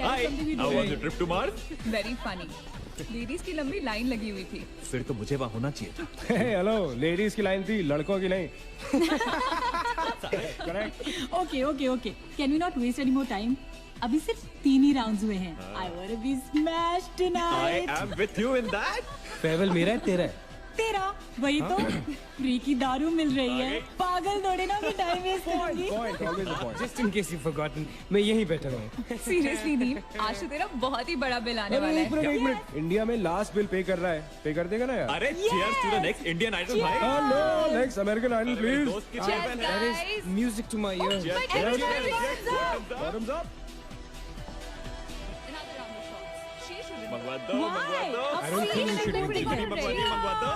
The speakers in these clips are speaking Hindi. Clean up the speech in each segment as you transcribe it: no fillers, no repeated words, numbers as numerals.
Hi. How was your trip to Mars? Very funny. Ladies की लंबी लाइन लगी हुई थी। फिर तो मुझे वहाँ होना चाहिए था। हेलो, लेडीज की लाइन थी, लड़कों की नहीं। Okay can we not waste any more time? अभी सिर्फ 3 ही राउंड्स हुए हैं। I want to be smashed I tonight. am with you in that. Farewell मेरा है, तेरा है। तेरा वही तो फ्री की दारू मिल रही है। पागल थोड़े ना कि टाइम वेस्ट करूंगी। Point, always a point. Just in case you've forgotten, मैं यहीं बैठा हूँ। सीरियसली नील, आज तो तेरा बहुत ही बड़ा बिल आने वाला है। एक मिनट, इंडिया में लास्ट बिल पे कर रहा है, पे कर देगा ना यार? अरे cheers to the next Indian Idol भाई. हेलो, next American Idol मेरे please. दोस्त की Cheers, जेब है. guys. Music to my ears. Cheers, Everybody cheers, hands up. Bottoms up. मंगवा दो. I don't think you should drink नहीं मंगवा दो.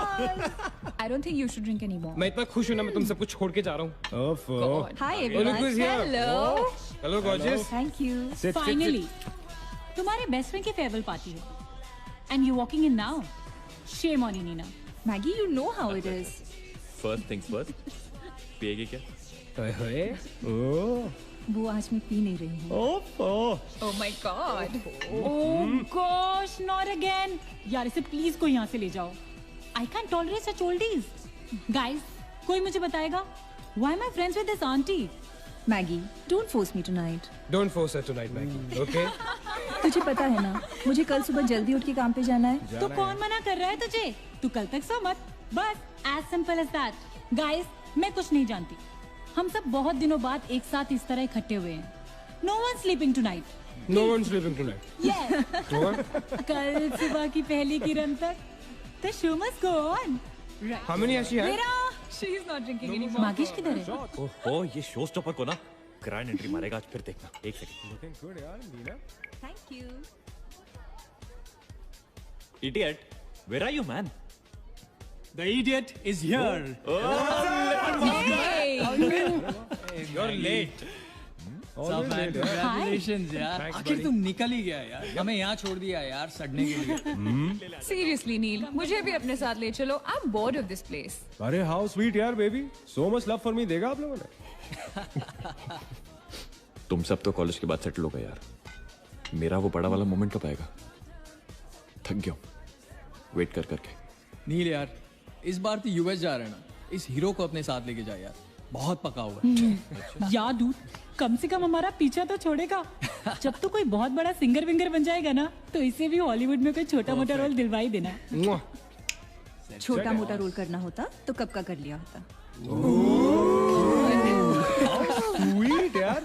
I don't think you should drink anymore. मैं इतना खुश हूँ ना, मैं तुम सब कुछ छोड़ के जा रहा हूँ। ओफो। Hi Look everyone. who's here. Hello. Hello gorgeous. Thank you. Sit, finally तुम्हारे बेस्ट फ्रेंड की फेयरवेल पार्टी है and you walking in now. Shame on you Nina. Maggie, you know how it is. First things first. पिएगी क्या? ओए ओह वो आज मैं पी नहीं रही हूँ। ओफो। Oh my God. Oh gosh, not again. यार इसे प्लीज कोई यहाँ से ले जाओ। I can tolerate such oldies. Guys, कोई मुझे बताएगा why am I friends with this aunty? Maggie, don't force me tonight. Don't force her tonight, Maggie. Okay? तुझे पता है ना, मुझे कल सुबह जल्दी उठ के काम पे जाना है। तो कौन मना कर रहा है तुझे? तू कल तक सो मत। बस as simple as that. Guys, मैं कुछ नहीं जानती। हम सब बहुत दिनों बाद एक साथ इस तरह इकट्ठे हुए हैं। No one sleeping tonight. No one's sleeping tonight. Yes. What? कल सुबह की पहली किरण तक the show must go on. How many has she had? मेरा She is not drinking anymore. मागिश किधर है? ओहो, ये शो स्टॉपर को ना ग्रैंड एंट्री मारेगा आज, फिर देखना. एक सेकंड. Looking good यार, Neena. Thank you. Idiot, where are you, man? The idiot is here. Hey. You're late. Always late, यार. Congratulations यार. Thanks, आखिर buddy. तुम निकल ही गया यार. हमें यहाँ छोड़ दिया यार सड़ने के लिए. Seriously, Neil, मुझे भी अपने साथ ले चलो। I'm bored of this place. अरे how sweet यार baby. So much love for me देगा आप लोगों ने. तुम सब तो कॉलेज के बाद सेटल हो गए यार. मेरा वो बड़ा वाला मोमेंट कब आएगा? थक गया हूँ वेट कर करके. नील यार, इस बार तो यूएस जा रहे हैं ना. इस हीरो को अपने साथ लेके जा यार. बहुत पका हुआ है. यार डूड, कम से कम हमारा पीछा तो छोड़ेगा। जब तो कोई बहुत बड़ा सिंगर विंगर बन जाएगा ना, तो इसे भी हॉलीवुड में कोई छोटा मोटा रोल दिलवा ही देना। Mwah. छोटा मोटा रोल करना होता तो कब का कर लिया होता। Sweet यार.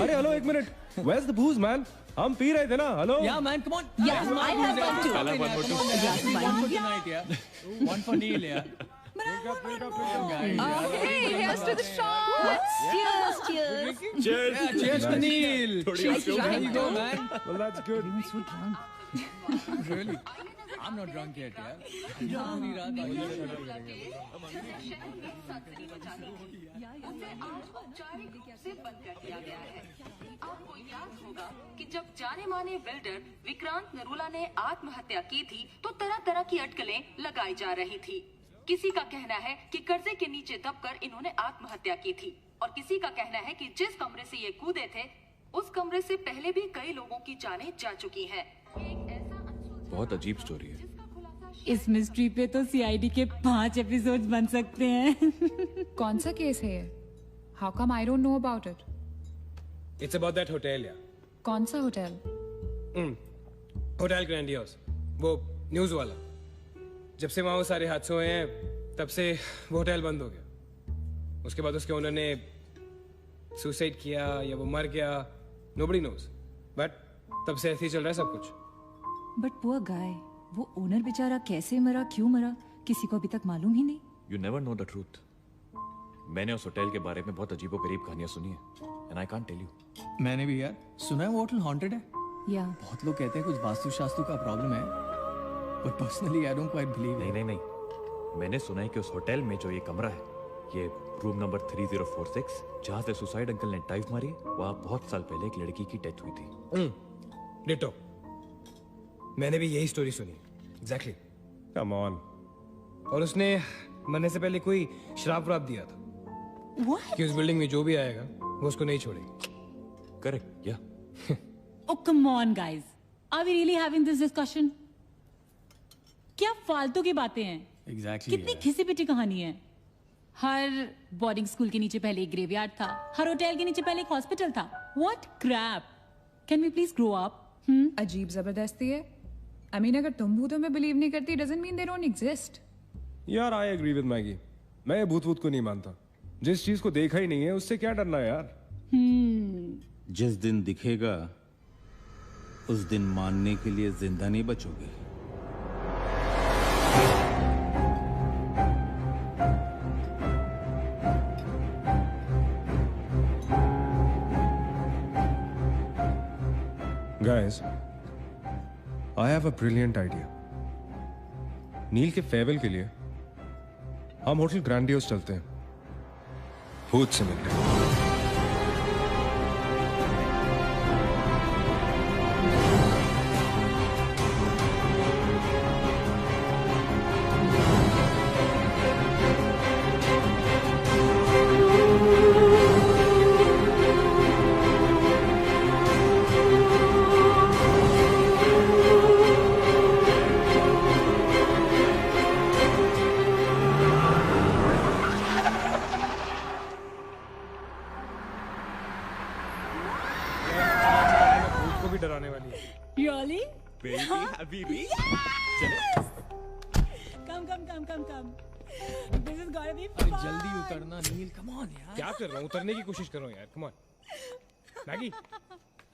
अरे हेलो एक minute. Where's the booze man? हम पी रहे थे ना. Hello. Yeah man, come on. Yeah, I have one too. I'll have one more too. Glass of wine One हो for गया? tonight यार. One for Neil यार. Hey, here's to the shots. Cheers, cheers. Cheers. Yeah, cheers to Neil. थोड़ी आगे हो There गई. you go man. Well that's good. Really? I'm not drunk yet यार. पूरी रात आगे से बंद कर दिया गया है। आपको याद होगा कि जब जाने माने बिल्डर विक्रांत नरूला ने आत्महत्या की थी तो तरह तरह की अटकलें लगाई जा रही थी। किसी का कहना है कि कर्जे के नीचे दबकर इन्होंने आत्महत्या की थी और किसी का कहना है कि जिस कमरे से ये कूदे थे उस कमरे से पहले भी कई लोगों की जानें जा चुकी हैं। एक ऐसा अनसुलझा बहुत अजीब स्टोरी है. जिसका खुलासा इस मिस्ट्री पे तो सीआईडी के 5 एपिसोड्स बन सकते हैं। कौन सा केस है ये? How come I don't know about it? It's about that hotel यार. कौन सा होटल? Hotel grandiose. वो न्यूज वाला. जब से वहाँ वो सारे हादसे हुए हैं तब से वो होटल बंद हो गया. उसके बाद उसके ओनर ने सुसाइड किया या वो मर गया. Nobody knows. बट तब से ऐसे ही चल रहा है सब कुछ. बट पुअर गाय, वो ओनर बेचारा कैसे मरा, क्यों मरा, किसी को अभी तक मालूम ही नहीं। You never know the truth. मैंने उस होटल के बारे में बहुत अजीबोगरीब कहानियां सुनी है and I can't tell you. मैंने भी यार सुना है वो होटल हॉन्टेड है। या बहुत लोग कहते हैं कुछ वास्तु शास्त्र का प्रॉब्लम है, but personally I don't quite believe. नहीं, मैंने सुना है कि उस होटल में जो ये कमरा है, ये रूम नंबर 3046, जहाँ से सुसाइड अंकल ने डाइव मारी, वहाँ बहुत साल पहले एक लड़की की डेथ हुई थी। डिटो, मैंने भी यही स्टोरी सुनी। एग्जैक्टली। Come on. और उसने मरने से पहले कोई श्राप व्राप दिया था कि उस बिल्डिंग में जो भी आएगा वो उसको नहीं छोड़ेगी। करेक्ट, या Oh, come on, guys. Are we really having this discussion? क्या फालतू की बातें हैं? Exactly. कितनी घिसी पिटी कहानी है. हर बोर्डिंग स्कूल के नीचे पहले एक ग्रेवयार्ड था. हर होटल के नीचे पहले एक हॉस्पिटल था. What crap? Can we please grow up? अजीब जबरदस्ती है. I mean, अगर तुम भूतों में बिलीव नहीं करती doesn't mean they don't exist. यार आई एग्री विद मैगी, मैं भूत भूत को नहीं मानता. जिस चीज को देखा ही नहीं है उससे क्या डरना है यार. जिस दिन दिखेगा उस दिन मानने के लिए जिंदा नहीं बचोगे. Guys, I have a brilliant idea. नील के फेयरवेल के लिए हम होटल ग्रैंडियोस चलते हैं, भूत से मिलने. डराने वाली है. Really? Baby, Habibi. Come. This is gonna be अरे fun. जल्दी उतरना नील. Come on यार. क्या कर रहा हूँ, उतरने की कोशिश कर रहा हूँ यार. Come on Maggi,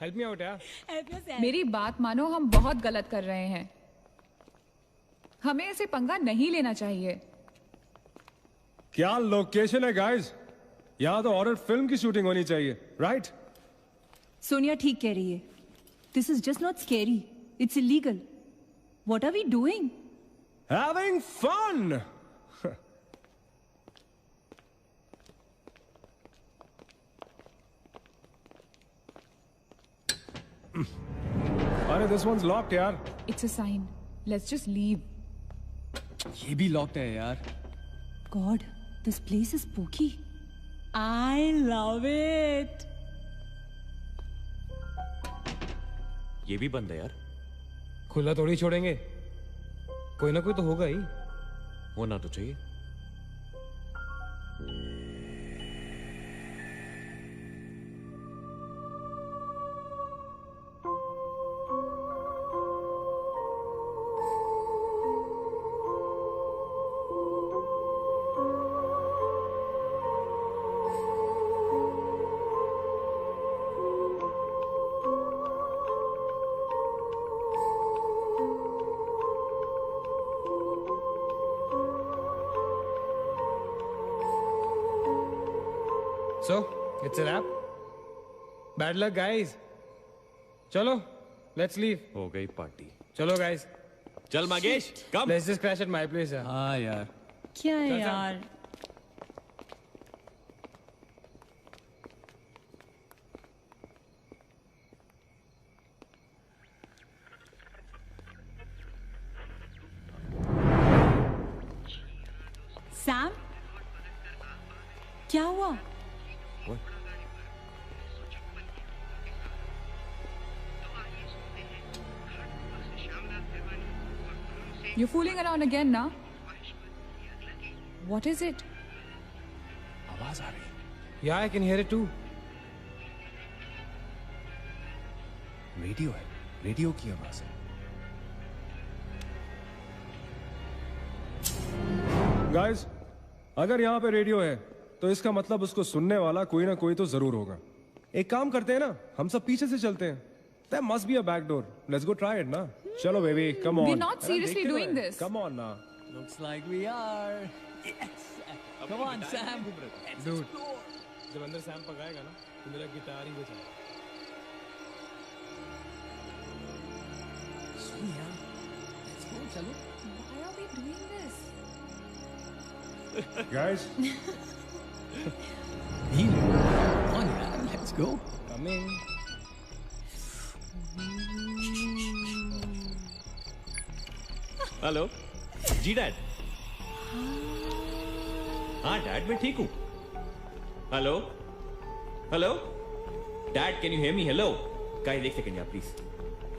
help me out यार. Help yourself. मेरी बात मानो, हम बहुत गलत कर रहे हैं. हमें ऐसे पंगा नहीं लेना चाहिए. क्या लोकेशन है गाइस, यहाँ तो हॉरर फिल्म की शूटिंग होनी चाहिए, राइट? सोनिया ठीक कह रही है. This is just not scary. It's illegal. What are we doing? Having fun. अरे this one's locked यार. It's a sign. Let's just leave. ये भी लॉक्ड है यार. God, this place is spooky. I love it. ये भी बंद है यार. खुला थोड़ी छोड़ेंगे, कोई ना कोई तो होगा ही. होना तो चाहिए. So, it's a wrap. Bad luck, guys. चलो, let's leave. हो गई पार्टी. चलो, guys. चल मागेश, कम. Let's just crash at my place. यार. हाँ यार. क्या है चल, चल. यार? सैम, क्या हुआ? You're fooling around again now. What is it? आवाज आ रही है. Yeah, I can hear it too. Radio है. रेडियो की आवाज है. Guys, अगर यहाँ पे रेडियो है तो इसका मतलब उसको सुनने वाला कोई ना कोई तो जरूर होगा. एक काम करते हैं ना, हम सब पीछे से चलते हैं. There must be a back door. Let's go try it ना. चलो baby, come on. We're not seriously doing this. Come on ना. Looks like we are. Yes. Come on, Sam. Let's Dude. explore. जब अंदर सैम पकाएगा ना, तो मेरा गिटार ही बजा. Sonia, let's go. चलो. Why are we doing this? Guys, Neil, come on, यार. Let's go. come in. Hello जी डैड. हाँ डैड मैं ठीक हूँ. Hello hello dad can you hear me. Hello guys एक सेकंड यार प्लीज।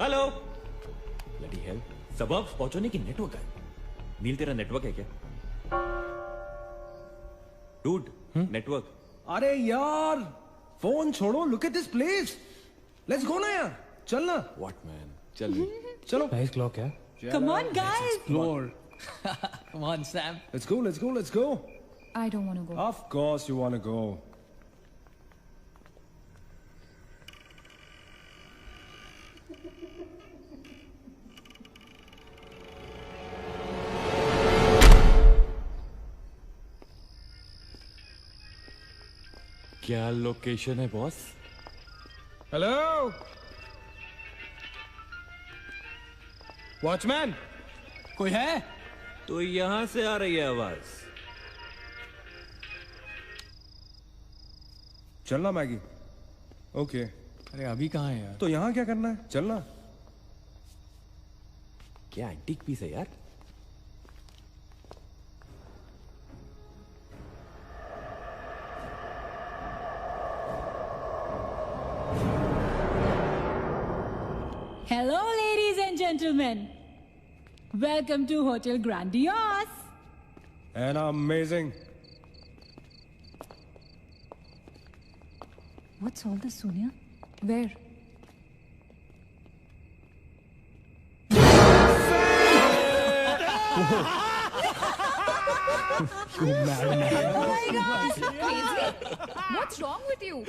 हेलो ब्लडी हेल, सबब पहुंचने की नेटवर्क है। नील तेरा नेटवर्क है क्या? Dude network. अरे यार फोन छोड़ो, look at this place, let's go ना यार, चल ना। व्हाट मैन, चल चलो। नाइस क्लॉक है। Come on, guys. Explore. Come on, Sam. Let's go, let's go, let's go. I don't want to go. Of course you want to go. क्या लोकेशन है बॉस? Hello watchman. कोई है? तो यहां से आ रही है आवाज। चलना मैगी। ओके अरे अभी कहाँ है यार? तो यहाँ क्या करना है, चलना। क्या एंटीक पीस है यार। Hello, ladies and gentlemen. Welcome to Hotel Grandiose. And amazing. What's all this, Sonia? Where? Oh my God! Crazy? What's wrong with you?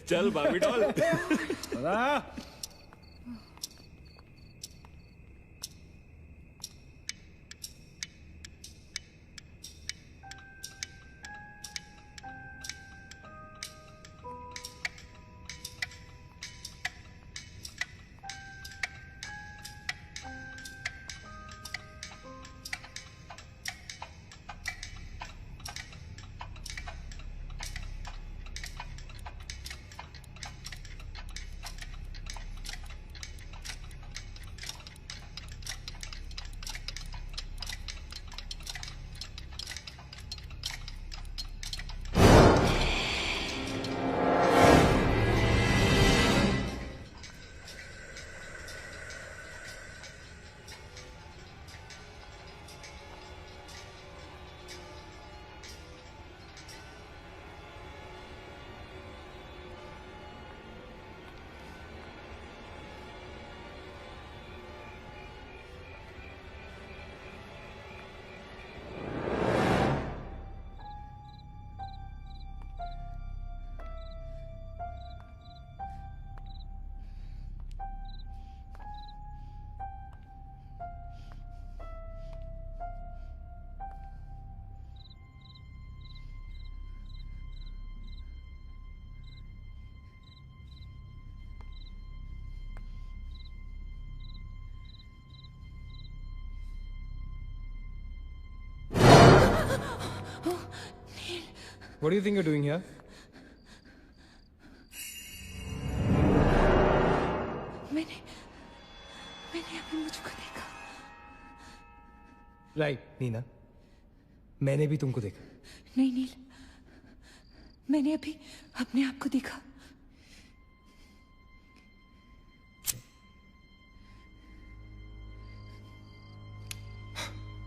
चल बाबी doll. What do you think you're doing here? मैंने अभी मुझको देखा। राइट नीना, मैंने भी तुमको देखा। नहीं नील, मैंने अभी अपने आप को देखा।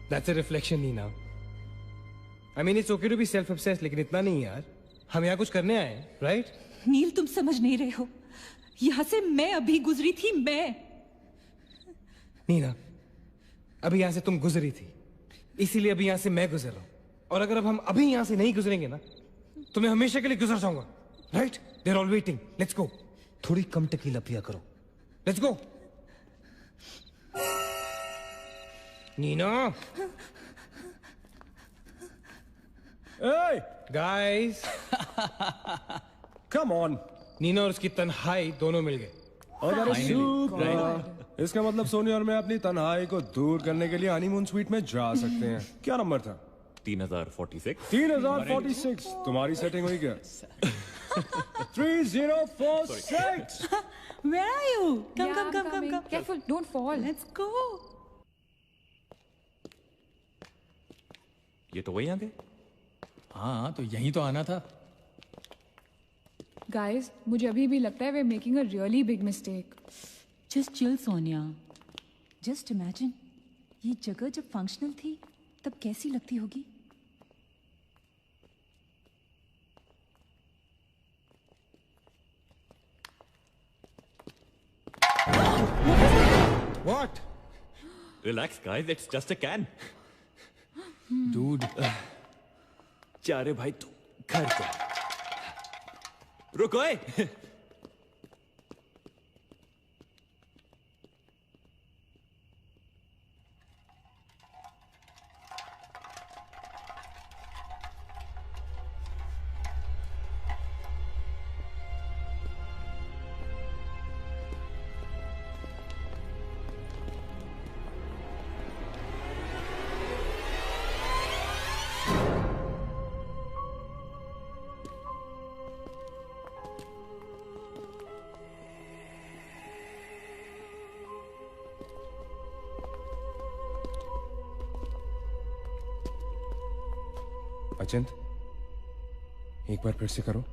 That's a reflection, Nina. I mean, it's okay to be self-obsessed, लेकिन इतना नहीं यार। हम यहाँ कुछ करने आए हैं, right? नील तुम समझ नहीं रहे हो, यहाँ से मैं अभी गुजरी थी। मैं नीना, अभी यहाँ से तुम गुजरी थी, इसीलिए अभी यहाँ से मैं गुजर रहा हूँ। और अगर अब हम अभी यहाँ से नहीं गुजरेंगे ना, तो मैं हमेशा के लिए गुजर जाऊंगा। Right? They're all waiting. Let's go. थोड़ी कम टकीला पिया करो। Let's go. Neena. Hey, Guys. come on. Neena और उसकी तन्हाई दोनों मिल गए। और that is super. इसका मतलब सोनिया और मैं अपनी तन्हाई को दूर करने के लिए हनीमून स्वीट में जा सकते हैं। क्या नंबर था? 3046। 3046। तुम्हारी सेटिंग हुई क्या? 3046। Where are you? Come, Yeah, come, I'm come, come, coming. come. Careful, don't fall. Let's go. ये तो वही आ गए। हाँ तो यहीं तो आना था। गाइस, मुझे अभी भी लगता है way making a really big mistake. Just chill Sonia. Just imagine, ये जगह जब फंक्शनल थी तब कैसी लगती होगी. What? Relax, guys. It's just a can. Dude. जा रे भाई तू घर जा. रुको ए. अचिंत, एक बार फिर से करो.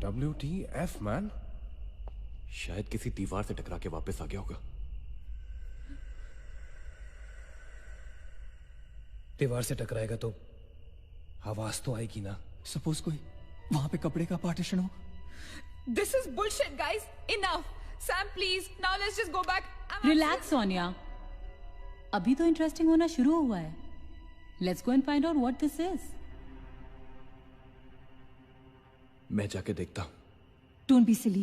WTF man? शायद किसी दीवार से टकरा के वापस आ गया होगा. दीवार से टकराएगा तो आवाज तो आएगी ना. सपोज कोई वहां पे कपड़े का पार्टीशन हो. This is bullshit, guys. Enough. Sam, please. Now let's just go back. Relax Sonia. अभी तो इंटरेस्टिंग होना शुरू हुआ है. Let's go and find out what this is. मैं जाके देखता हूं. Don't be silly.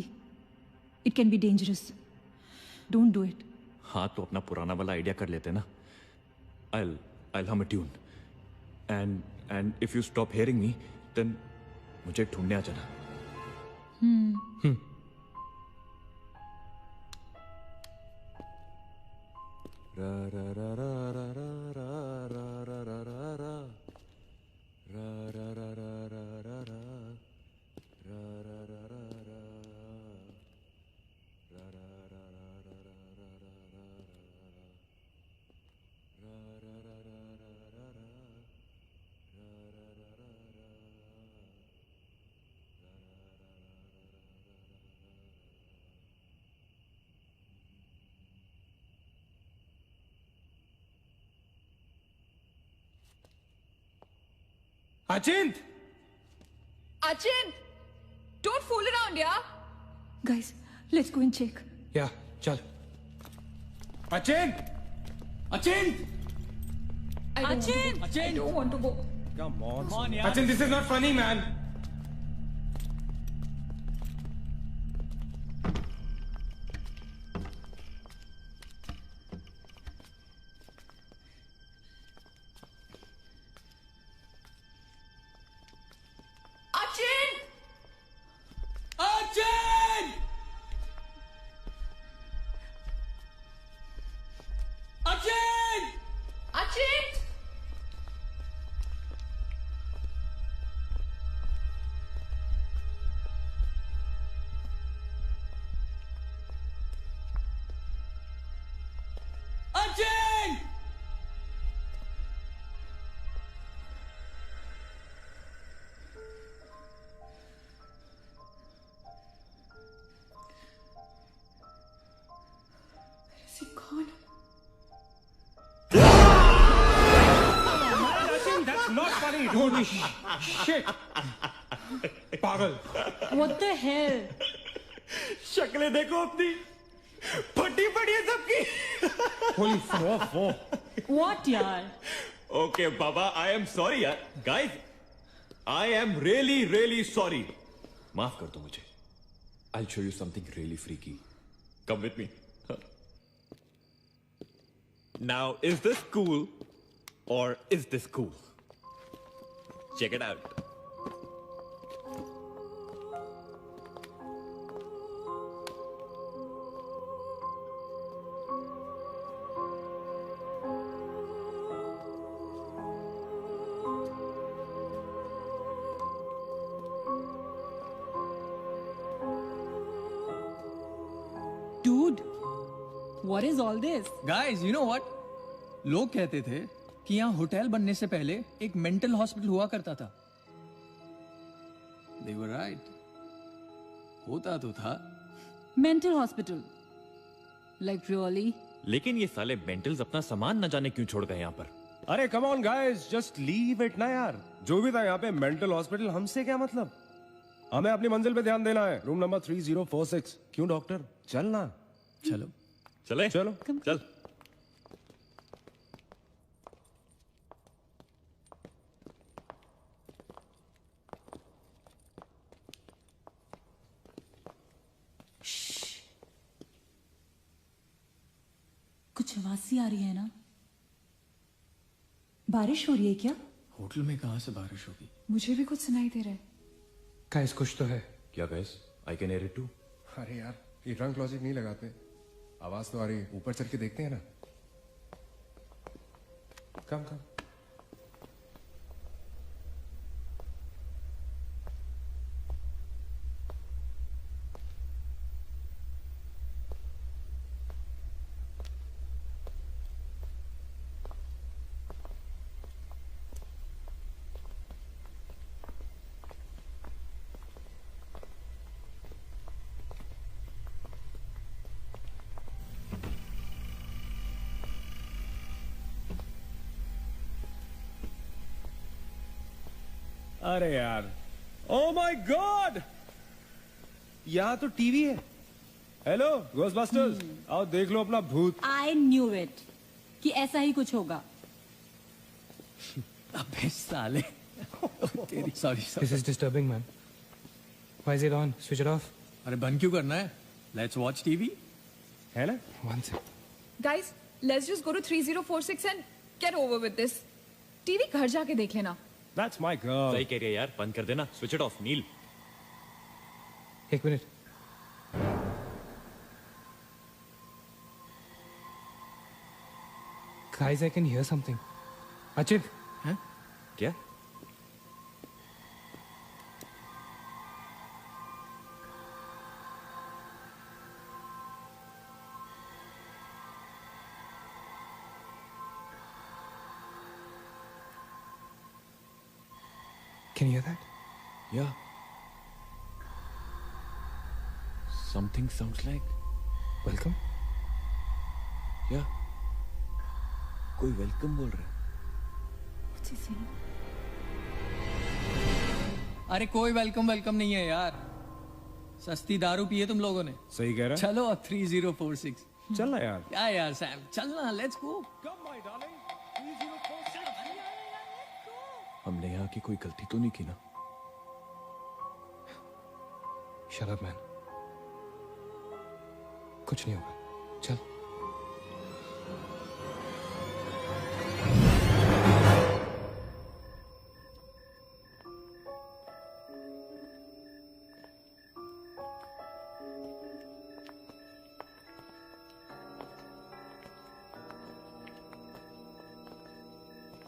It can be dangerous. Don't do it. हाँ तो अपना पुराना वाला आइडिया कर लेते ना. I'll hum a tune. And if you stop hearing me, then मुझे ढूंढने आ जाना. रा रा रा रा रा रा रा रा रा रा रा रा रा रा रा रा रा. Achint! Achint! Don't fool around, yeah? Guys, let's go and check. Yeah, चल. Achint! Achint! Achint! I don't want to go. Come on. Come on, यार. Achint, this is not funny, man. Shit पागल What the hell? शक्लें देखो अपनी, फटी पड़ी है सबकी। होली फक What यार? ओके बाबा, आई एम सॉरी यार। Guys, I am really really sorry. माफ कर दो मुझे। I'll show you something really freaky. Come with me. Now, is this cool or is this cool? Check it out. Dude, what is all this? Guys you know what, लोग कहते थे कि यहाँ होटल बनने से पहले एक मेंटल हॉस्पिटल हुआ करता था। They were right. होता तो था। Mental hospital. Like really? लेकिन ये साले मेंटल्स अपना सामान न जाने क्यों छोड़ गए यहाँ पर। अरे come on guys, just leave it ना यार। जो भी था यहाँ पे मेंटल हॉस्पिटल, हमसे क्या मतलब? हमें अपनी मंजिल पे ध्यान देना है। Room number 3046। क्यों डॉक्टर, चल ना। चलो चले चलो चल। कुछ आवाज सी आ रही है ना? बारिश हो रही है क्या? होटल में कहाँ से बारिश होगी? मुझे भी कुछ सुनाई दे रहा है। गाइस कुछ तो है। क्या guys, I can hear it too. अरे यार, ये ड्रंक लॉजिक नहीं लगाते। आवाज तो आ रही है, ऊपर चल के देखते हैं ना। कम कम। अरे यार, ओ माय गॉड, यहाँ तो टीवी है। हेलो घोस्टबस्टर्स, आओ देख लो अपना भूत। I knew it कि ऐसा ही कुछ होगा। अबे साले। तेरी sorry. This is disturbing, man. Why is it on? Switch it off. अरे बंद क्यों करना है? Let's watch TV. है ना? One sec. Guys, let's just go to 3046 and get over with this. TV घर जाके देख लेना। That's my girl. सही कह रही है यार, बंद कर देना। स्विच इट ऑफ नील। एक minute. Guys, I can hear something. अचित, हैं? क्या? can you hear that? Yeah. Something sounds like. Welcome. Yeah. कोई वेलकम बोल रहा है। What's he saying? अरे कोई वेलकम नहीं है यार। सस्ती दारू पिए तुम लोगों ने। सही कह रहा है। चलो 3046। चल ना यार। क्या यार सैम, चलना, let's go. Come my darling. 3046। हमने यहाँ की कोई गलती तो नहीं की ना? Shut up, man. कुछ नहीं होगा। चल।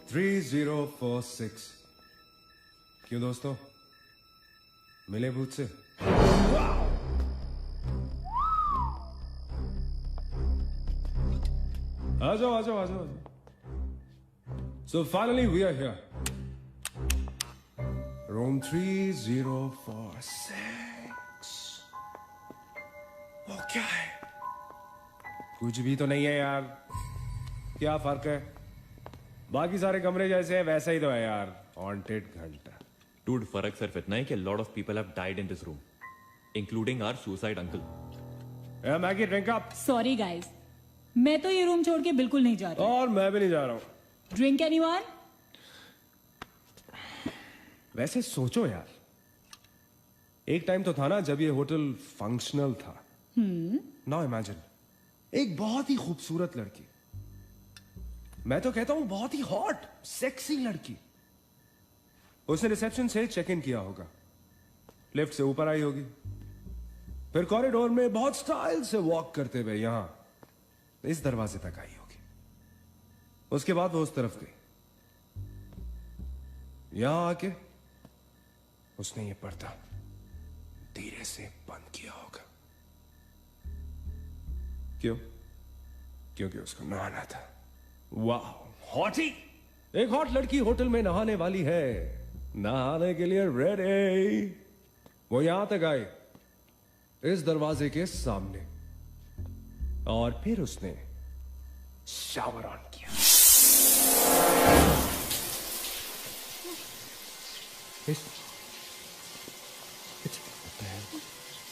थ्री 3046। क्यों दोस्तों, मिले भूत से? आ जाओ। So finally we are here. Room 3046. वो क्या है? कुछ भी तो नहीं है यार। क्या फर्क है? बाकी सारे कमरे जैसे है वैसा ही तो है यार। हॉन्टेड घंटा। Dude, फर्क सिर्फ इतना है कि lot of people have died in this room, including our suicide uncle. Yeah, Maggie, drink up. Sorry guys, मैं तो ये रूम छोड़ के बिल्कुल नहीं जा रही। और मैं भी नहीं जा रहा हूँ। Drink anyone? वैसे सोचो यार, एक टाइम तो था ना जब ये होटल फंक्शनल था। नाउ इमेजिन, एक बहुत ही खूबसूरत लड़की, मैं तो कहता हूं बहुत ही हॉट सेक्सी लड़की, उसने रिसेप्शन से चेक इन किया होगा, लिफ्ट से ऊपर आई होगी, फिर कॉरिडोर में बहुत स्टाइल से वॉक करते हुए यहां इस दरवाजे तक आई होगी। उसके बाद वो उस तरफ गई, यहां आके उसने ये पर्दा धीरे से बंद किया होगा। क्यों? क्योंकि उसको नहाना था। वाह, हॉटी! एक हॉट लड़की होटल में नहाने वाली है, नहाने के लिए रेडी। वो यहां तक आई, इस दरवाजे के सामने, और फिर उसने शावर ऑन किया।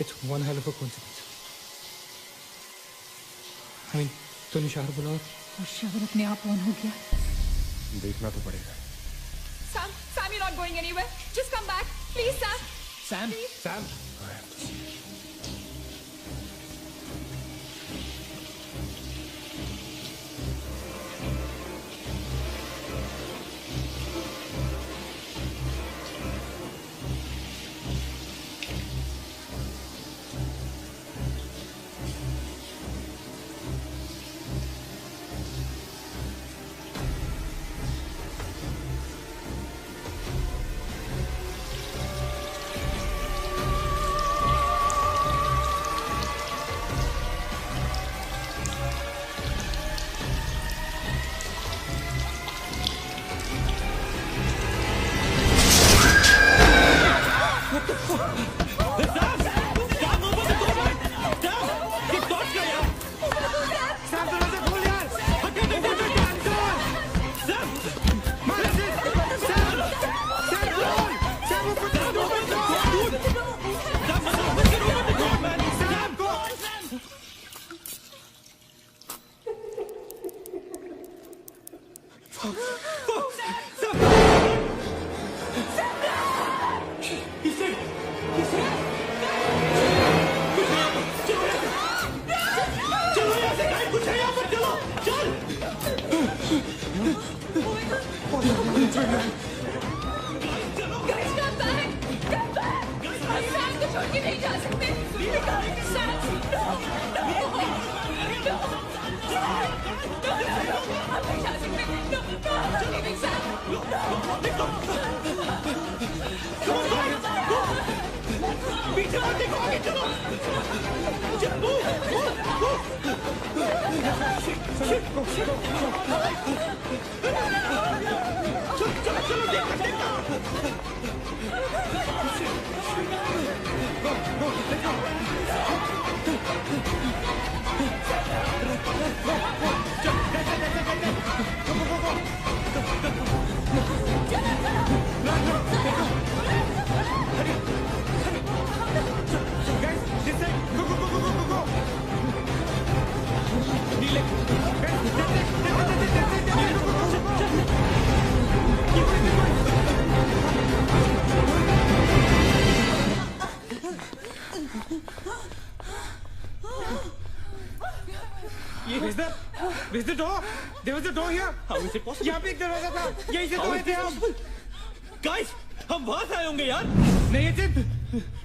It's one hell of a coincidence. I mean, तूने शावर बोला और शावर अपने आप ऑन हो गया। देखना तो पड़ेगा। Sam, you're not going anywhere. Just come back, please, Sam. Sam, Please. Sam. Is the door? There was a door here. How is it possible? यहाँ पे एक दरवाजा था, यहीं से तो आए थे हम। Guys, हम वहां से आए होंगे यार। नहीं थे,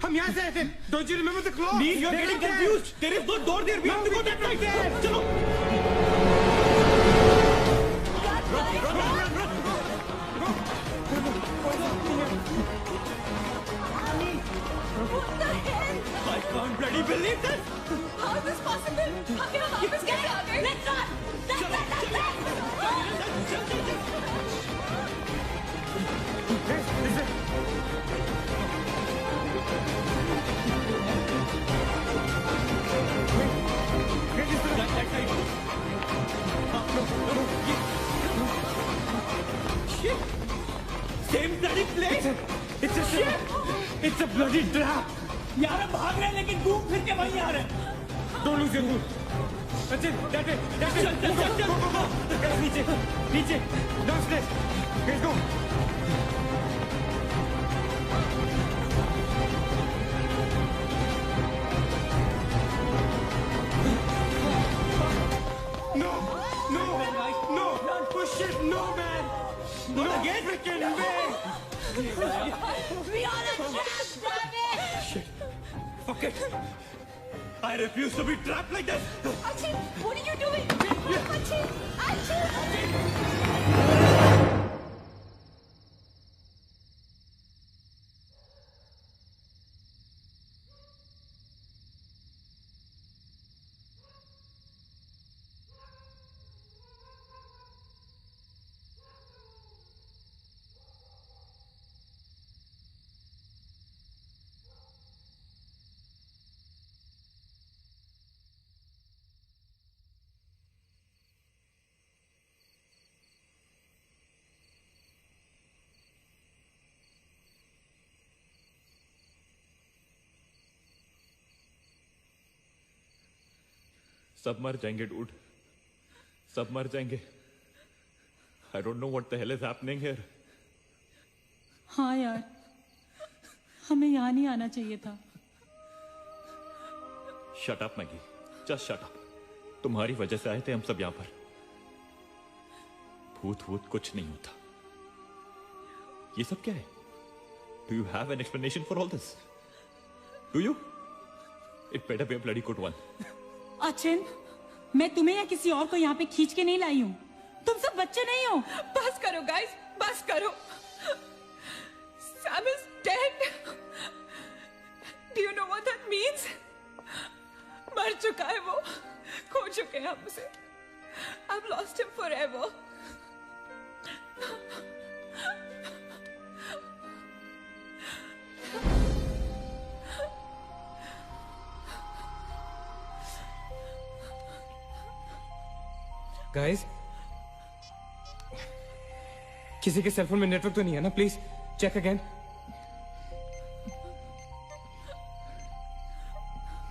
हम यहाँ से आए थे। Don't you remember the clock? Neil, you're getting confused. There is no door there. We have to go that right there. चलो। I can't bloody believe this. How is this possible? हम यहाँ वापस कैसे आ गए? Let's run! Same bloody place. It's a It's a bloody trap. यार हम भाग रहे हैं लेकिन घूम फिर के वहीं आ रहे हैं। Don't lose your cool. Sachin, that way. Go. Guys, नीचे. Downstairs. Guys, go. No. Push it. No, man. No freaking way. We are a trap, damn it! Shit. Fuck it. I refuse to be trapped like this. Achin, what are you doing? Achin! सब मर जाएंगे डूड, सब मर जाएंगे। I don't know what the hell is happening here. हाँ यार, हमें यहाँ नहीं आना चाहिए था। Shut up Maggi, just shut up. तुम्हारी वजह से आए थे हम सब यहाँ पर। भूत कुछ नहीं होता। ये सब क्या है? Do you have an explanation for all this? Do you? It better be a bloody good one. Achin, मैं तुम्हें या किसी और को यहाँ पे खींच के नहीं लाई हूँ। तुम सब बच्चे नहीं हो। बस करो गाइस, बस करो। Sam is dead. Do you know what that means? मर चुका है वो, खो चुके हैं हम उसे। I've lost him forever. Guys, किसी के सेलफोन में नेटवर्क तो नहीं है ना? Please check again.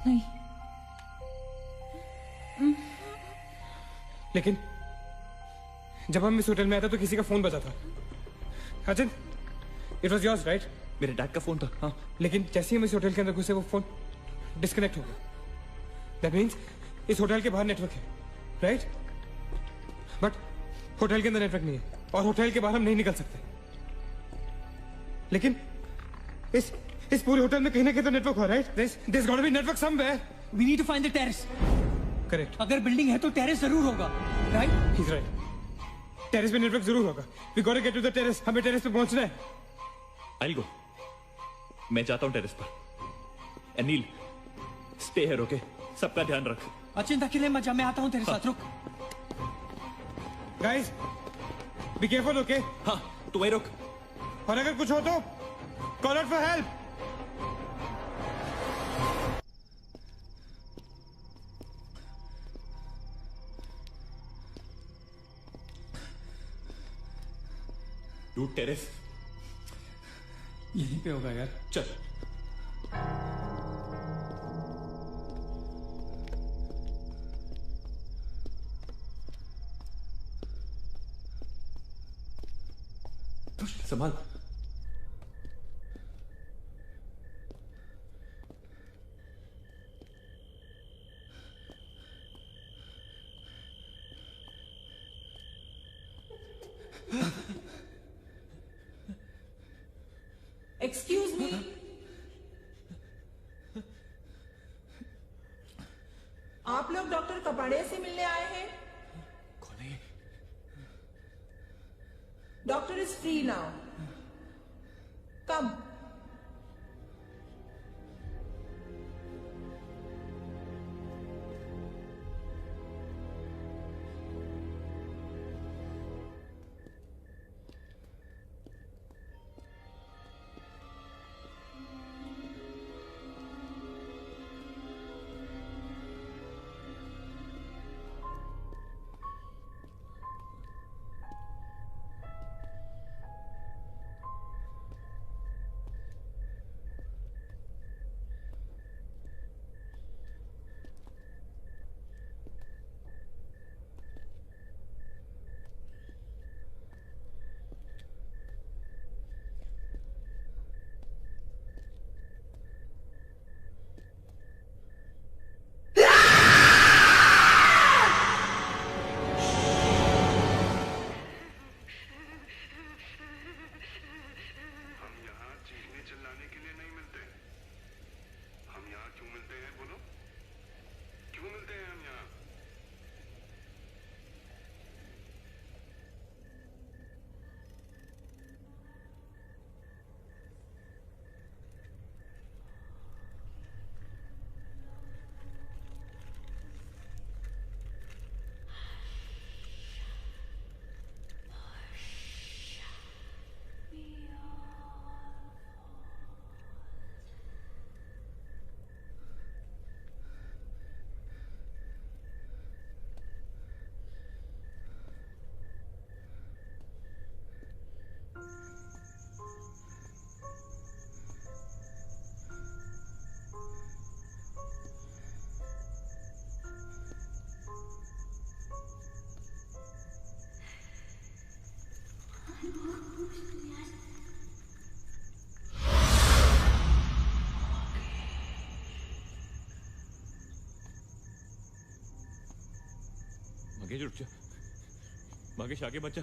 नहीं। लेकिन जब हम इस होटल में आए थे तो किसी का फोन बजा था। Achin, it was yours right? मेरे डैड का फोन था। हाँ, लेकिन जैसे ही हम इस होटल के अंदर घुसे वो फोन डिस्कनेक्ट हो गया। दैट मीन्स इस होटल के बाहर नेटवर्क है, राइट? बट होटल के अंदर नेटवर्क नहीं है और होटल के बाहर हम नहीं निकल सकते। लेकिन इस पूरे होटल में कहीं ना कहीं तो नेटवर्क हो, right? There's got to be network somewhere. We need to find the terrace. Correct. अगर बिल्डिंग है तो टेरेस जरूर होगा, राइट? He's right. टेरेस पे नेटवर्क जरूर होगा। We got to get to the terrace. हमें टेरेस पे पहुंचना है। I'll go. मैं जाता हूँ टेरेस पर। Anil, stay here, okay? सबका ध्यान रख। अचिंत अकेले मत जा, मैं आता हूँ तेरे साथ, रुक। Guys, be careful, okay? हाँ, तू वहीं रुक। और अगर कुछ हो तो call out for help. Dude, terrace यहीं पे होगा यार। चल। संभाल। एक्सक्यूज मी, आप लोग डॉक्टर कपाड़े से मिलने आए हैं? कौन है? डॉक्टर इज फ्री नाउ, कम। मगेश रुक जा, मगेश आगे बच्चा।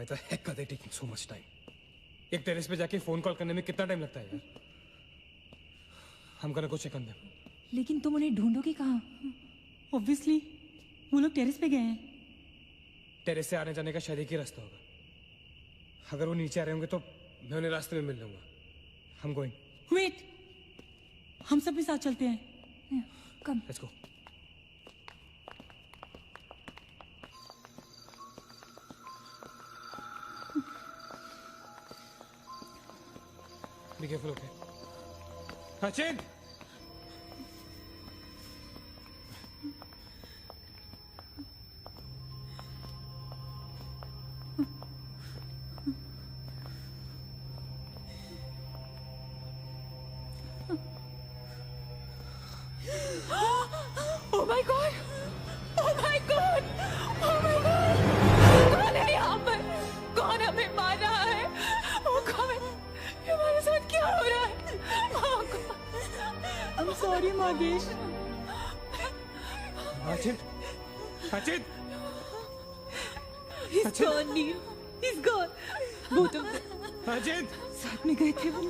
Why the heck are they taking so much time? एक टेरेस पे जाके फोन कॉल करने में कितना टाइम लगता है यार? हम gonna go check on them. लेकिन तुम उन्हें ढूंढोगे कहाँ? Obviously, वो लोग टेरेस पे गए हैं। टेरेस से आने जाने का शायद एक ही रास्ता होगा। अगर वो नीचे आ रहे होंगे तो मैं उन्हें रास्ते में मिल लूंगा। I'm going. Wait, हम सब भी साथ चलते हैं। Come. Let's go. Be careful, okay? Sachin! Oh my God! Oh my God! Oh my God! कौन है यहाँ पर? कौन हमें मार रहा है? Oh God! ये हमारे साथ क्या हो रहा है? Oh God! I'm sorry, Magesh. Sachin! Sachin! He's gone, Neil. He's gone. Both of them. Sachin! साथ में गए थे वो।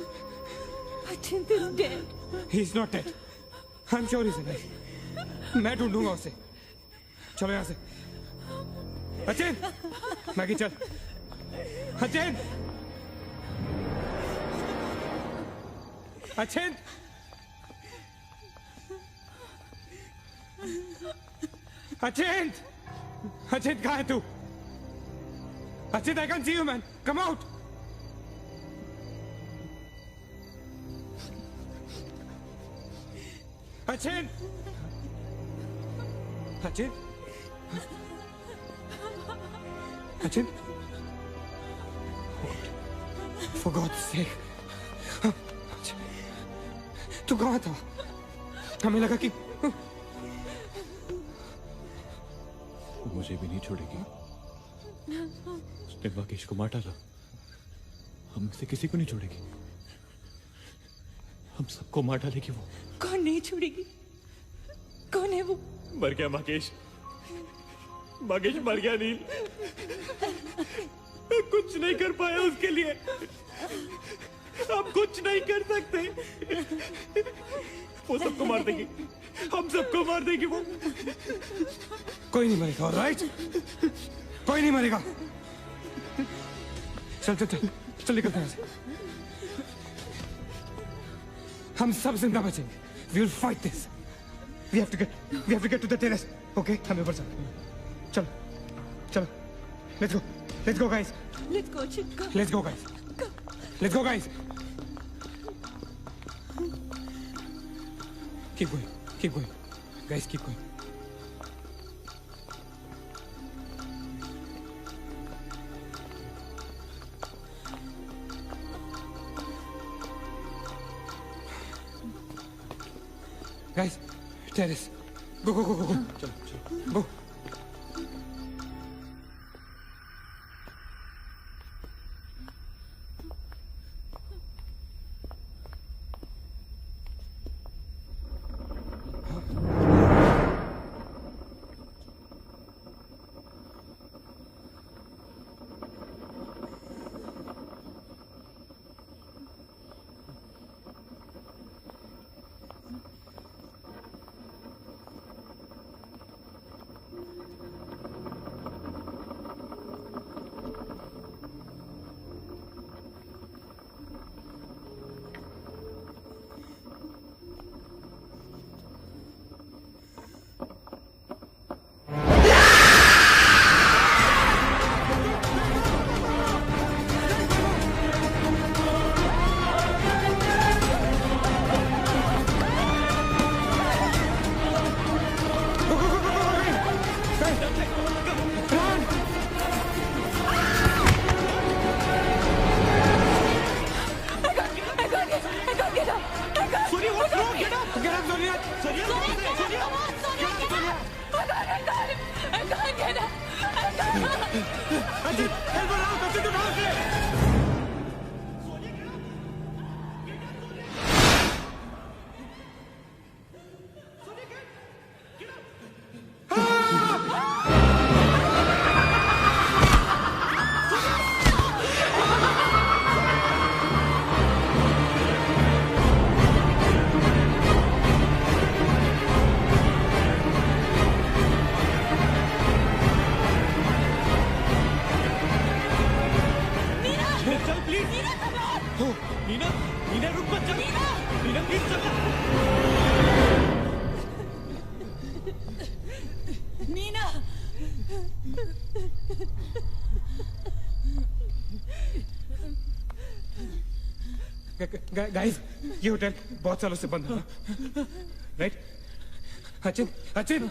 Sachin is dead. He's not dead. I'm sure he's alive. मैं ढूंढूंगा उसे। चलो यहाँ से। अचिन! मैगी चल। अचिन! अचिन! अचिन! अचिन कहाँ है तू? Achin, I can't see you, man. Come out. Achin! Achin! Achin! For God's sake! तू कहाँ था? हमें लगा कि मुझे भी नहीं छोड़ेगी। उसने महेश को मार डाला। हम में से किसी को नहीं छोड़ेगी। हम सबको मार डालेगी वो। कौन नहीं छोड़ेगी? कौन है वो? मर गया महेश। महेश मर गया नील। मैं कुछ नहीं कर पाया उसके लिए। हम कुछ नहीं कर सकते। वो सबको मार देगी। हम सबको मार देगी वो। कोई नहीं मरेगा, ऑलराइट? कोई नहीं मरेगा। चल चल चल चल निकलते हैं यहाँ से। हम सब जिंदा बचेंगे। We will fight this. We have to get to the terrace. Okay? हमें ऊपर चलो। चलो चलो। Let's go guys. Let's go, Chip, go. Let's go guys. Let's go guys. Keep going. Keep going. Guys, keep going. Guys, terrace. Go, go, go, go, go. चलो चलो। Go. गाइस, ये होटल बहुत सालों से बंद है, राइट? अचिन, अचिन,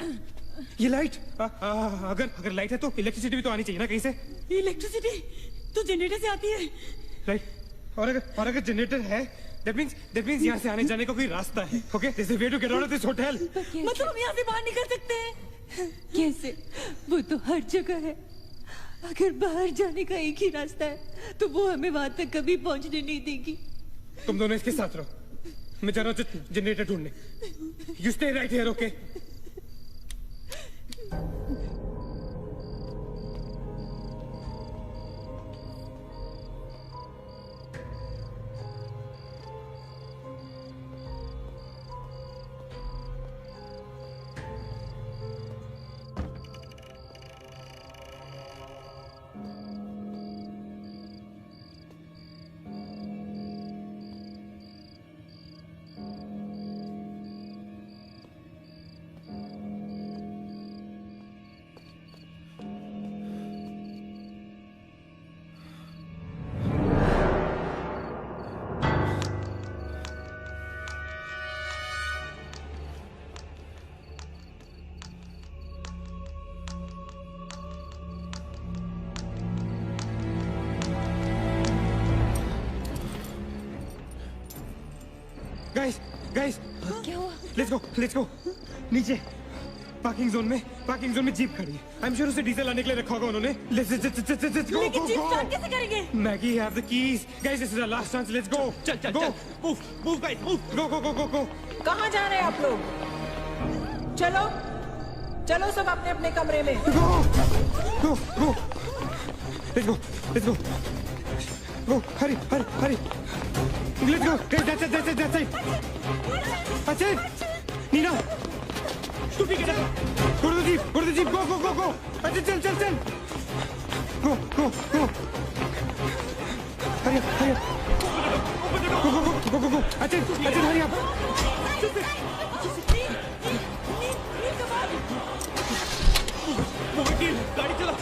ये लाइट, अगर लाइट है तो इलेक्ट्रिसिटी भी तो आनी चाहिए ना कहीं से। इलेक्ट्रिसिटी तो जनरेटर से आती है, राइट? और अगर जनरेटर है, that means यहाँ से आने जाने का कोई रास्ता है, okay? There's a way to get out of this hotel. मतलब हम यहाँ से बाहर निकल सकते हैं? कैसे? वो तो हर जगह है। अगर बाहर जाने का एक ही रास्ता है तो वो हमें वहां तक कभी पहुंचने नहीं देगी। तुम दोनों इसके साथ रहो, मैं जा रहा हूँ जनरेटर ढूंढने। You stay right here, okay? Guys, क्या हुआ? let's go, नीचे, पार्किंग जोन में जीप खड़ी है। आई एम श्योर उसे डीजल लाने के लिए रखा होगा उन्होंने। लेट्स गो लेकिन जीप स्टार्ट कैसे करेंगे? Maggie have the keys. Guys this is our last chance. Let's go. चल go move guys move. Go. कहाँ जा रहे हैं आप लोग? चलो चलो सब अपने अपने कमरे में। Go let's go Hari let's go. That's it. अच्छा नीना तू ठीक है? go to the jeep go। अच्छा चल go हरी go अच्छा हरी आप गाड़ी चला।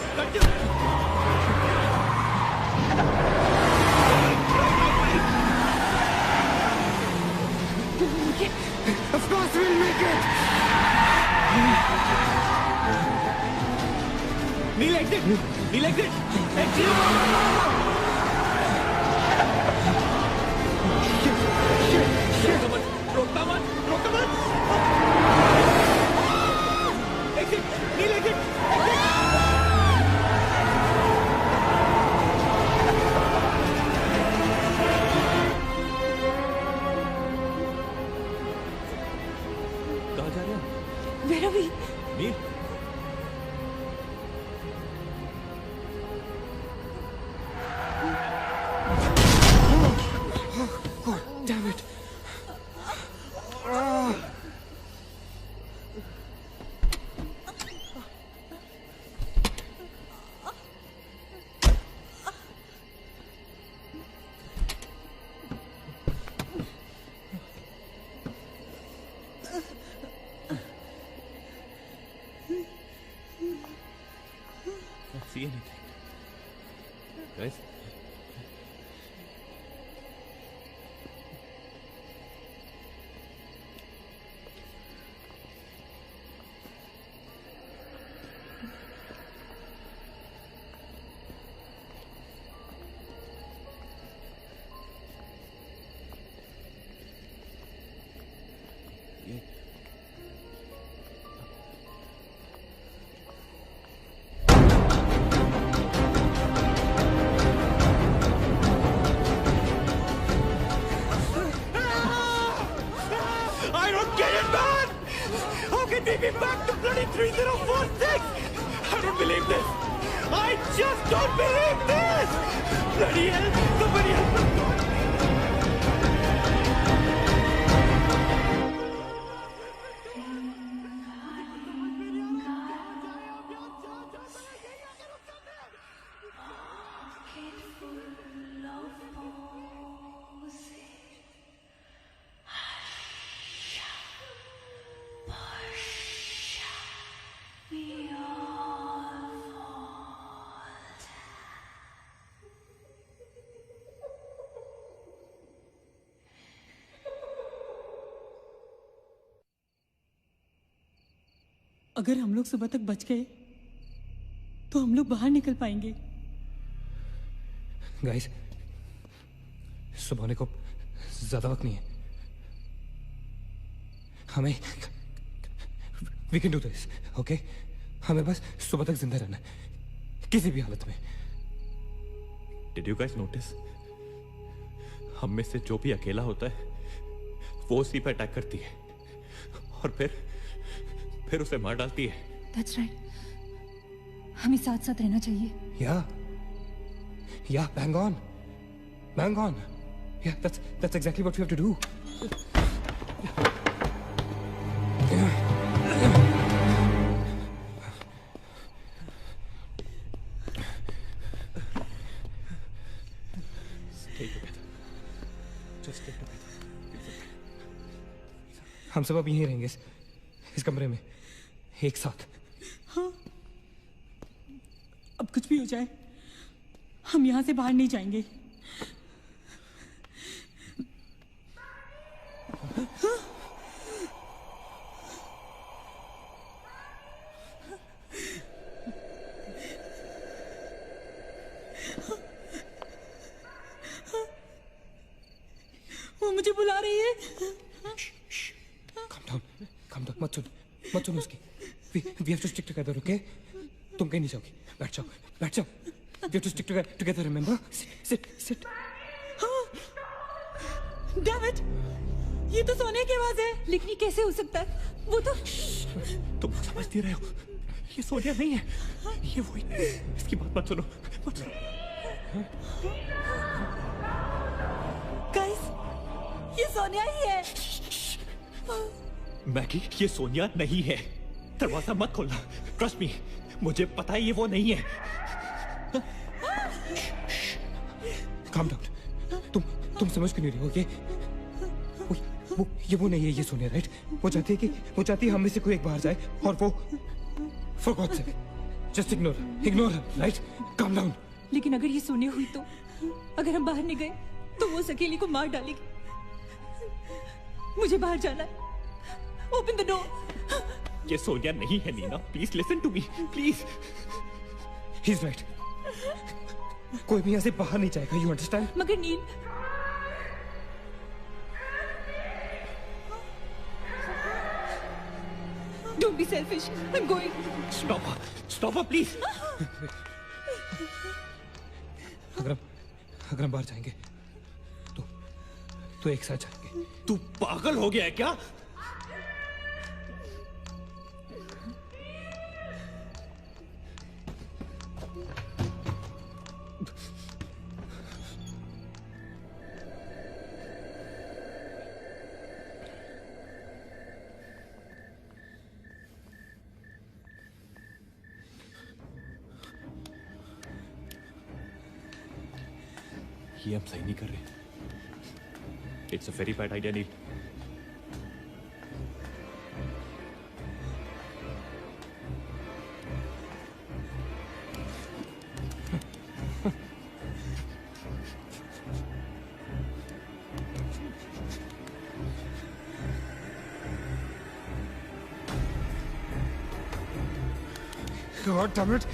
Of course we'll make it. Kneel exit. Shit. रोकता मत। Exit. कहाँ जा रहे हैं? Where are we? Nil Damn it. Can't see anything. Guys? Take me back to bloody 3046! I don't believe this! I just don't believe this! Bloody hell! Somebody help me! अगर हम लोग सुबह तक बच गए तो हम लोग बाहर निकल पाएंगे। गाइस सुबह होने को ज्यादा वक्त नहीं है। हमें we can do this okay. हमें बस सुबह तक जिंदा रहना है किसी भी हालत में। डिड यू गाइस नोटिस हम में से जो भी अकेला होता है वो उसी पर अटैक करती है और फिर उसे मार डालती है। That's right. हमें साथ साथ रहना चाहिए। Yeah, bang on. Yeah, that's exactly what we have to do. Stay together. Just stay together. हम सब अब यहीं रहेंगे इस कमरे में एक साथ। हाँ, अब कुछ भी हो जाए हम यहां से बाहर नहीं जाएंगे। वो मुझे बुला रही है। Calm down. मत सुन उसकी। We have to stick together, okay? तुम कहीं नहीं जाओगी. बैठ जाओ. We have to stick together, remember? Sit. Damn it! ये तो सोनिया की आवाज है. लेकिन ये कैसे हो सकता है? वो तो तुम समझती रहे हो, ये सोनिया नहीं है, ये वही. इसकी बात मत सुनो. गाइस, ये सोनिया ही है. मैगी, ये सोनिया नहीं है. दरवाजा मत खोलना. ट्रस्ट मी, मुझे पता है ये वो नहीं है. Calm down. तुम समझ क्यों नहीं रही हो? ये वो नहीं है, ये सोनिया, राइट? वो चाहती है हम में से कोई एक बाहर जाए और वो for God's sake, just ignore her, right? Calm down. लेकिन अगर ये सोनिया हुई तो अगर हम बाहर नहीं गए तो वो सकेली को मार डालेगी. मुझे बाहर जाना है. Open the door. ये सोनिया नहीं है Nina. Please listen to me, please. He's right. कोई भी यहाँ से बाहर नहीं जाएगा, you understand? मगर नील, don't be selfish. I'm going. Stop her, please. अगर हम बाहर जाएंगे तो एक साथ जाएंगे. तू पागल हो गया है क्या? ये हम सही नहीं कर रहे. It's a very bad idea Neel. God damn it.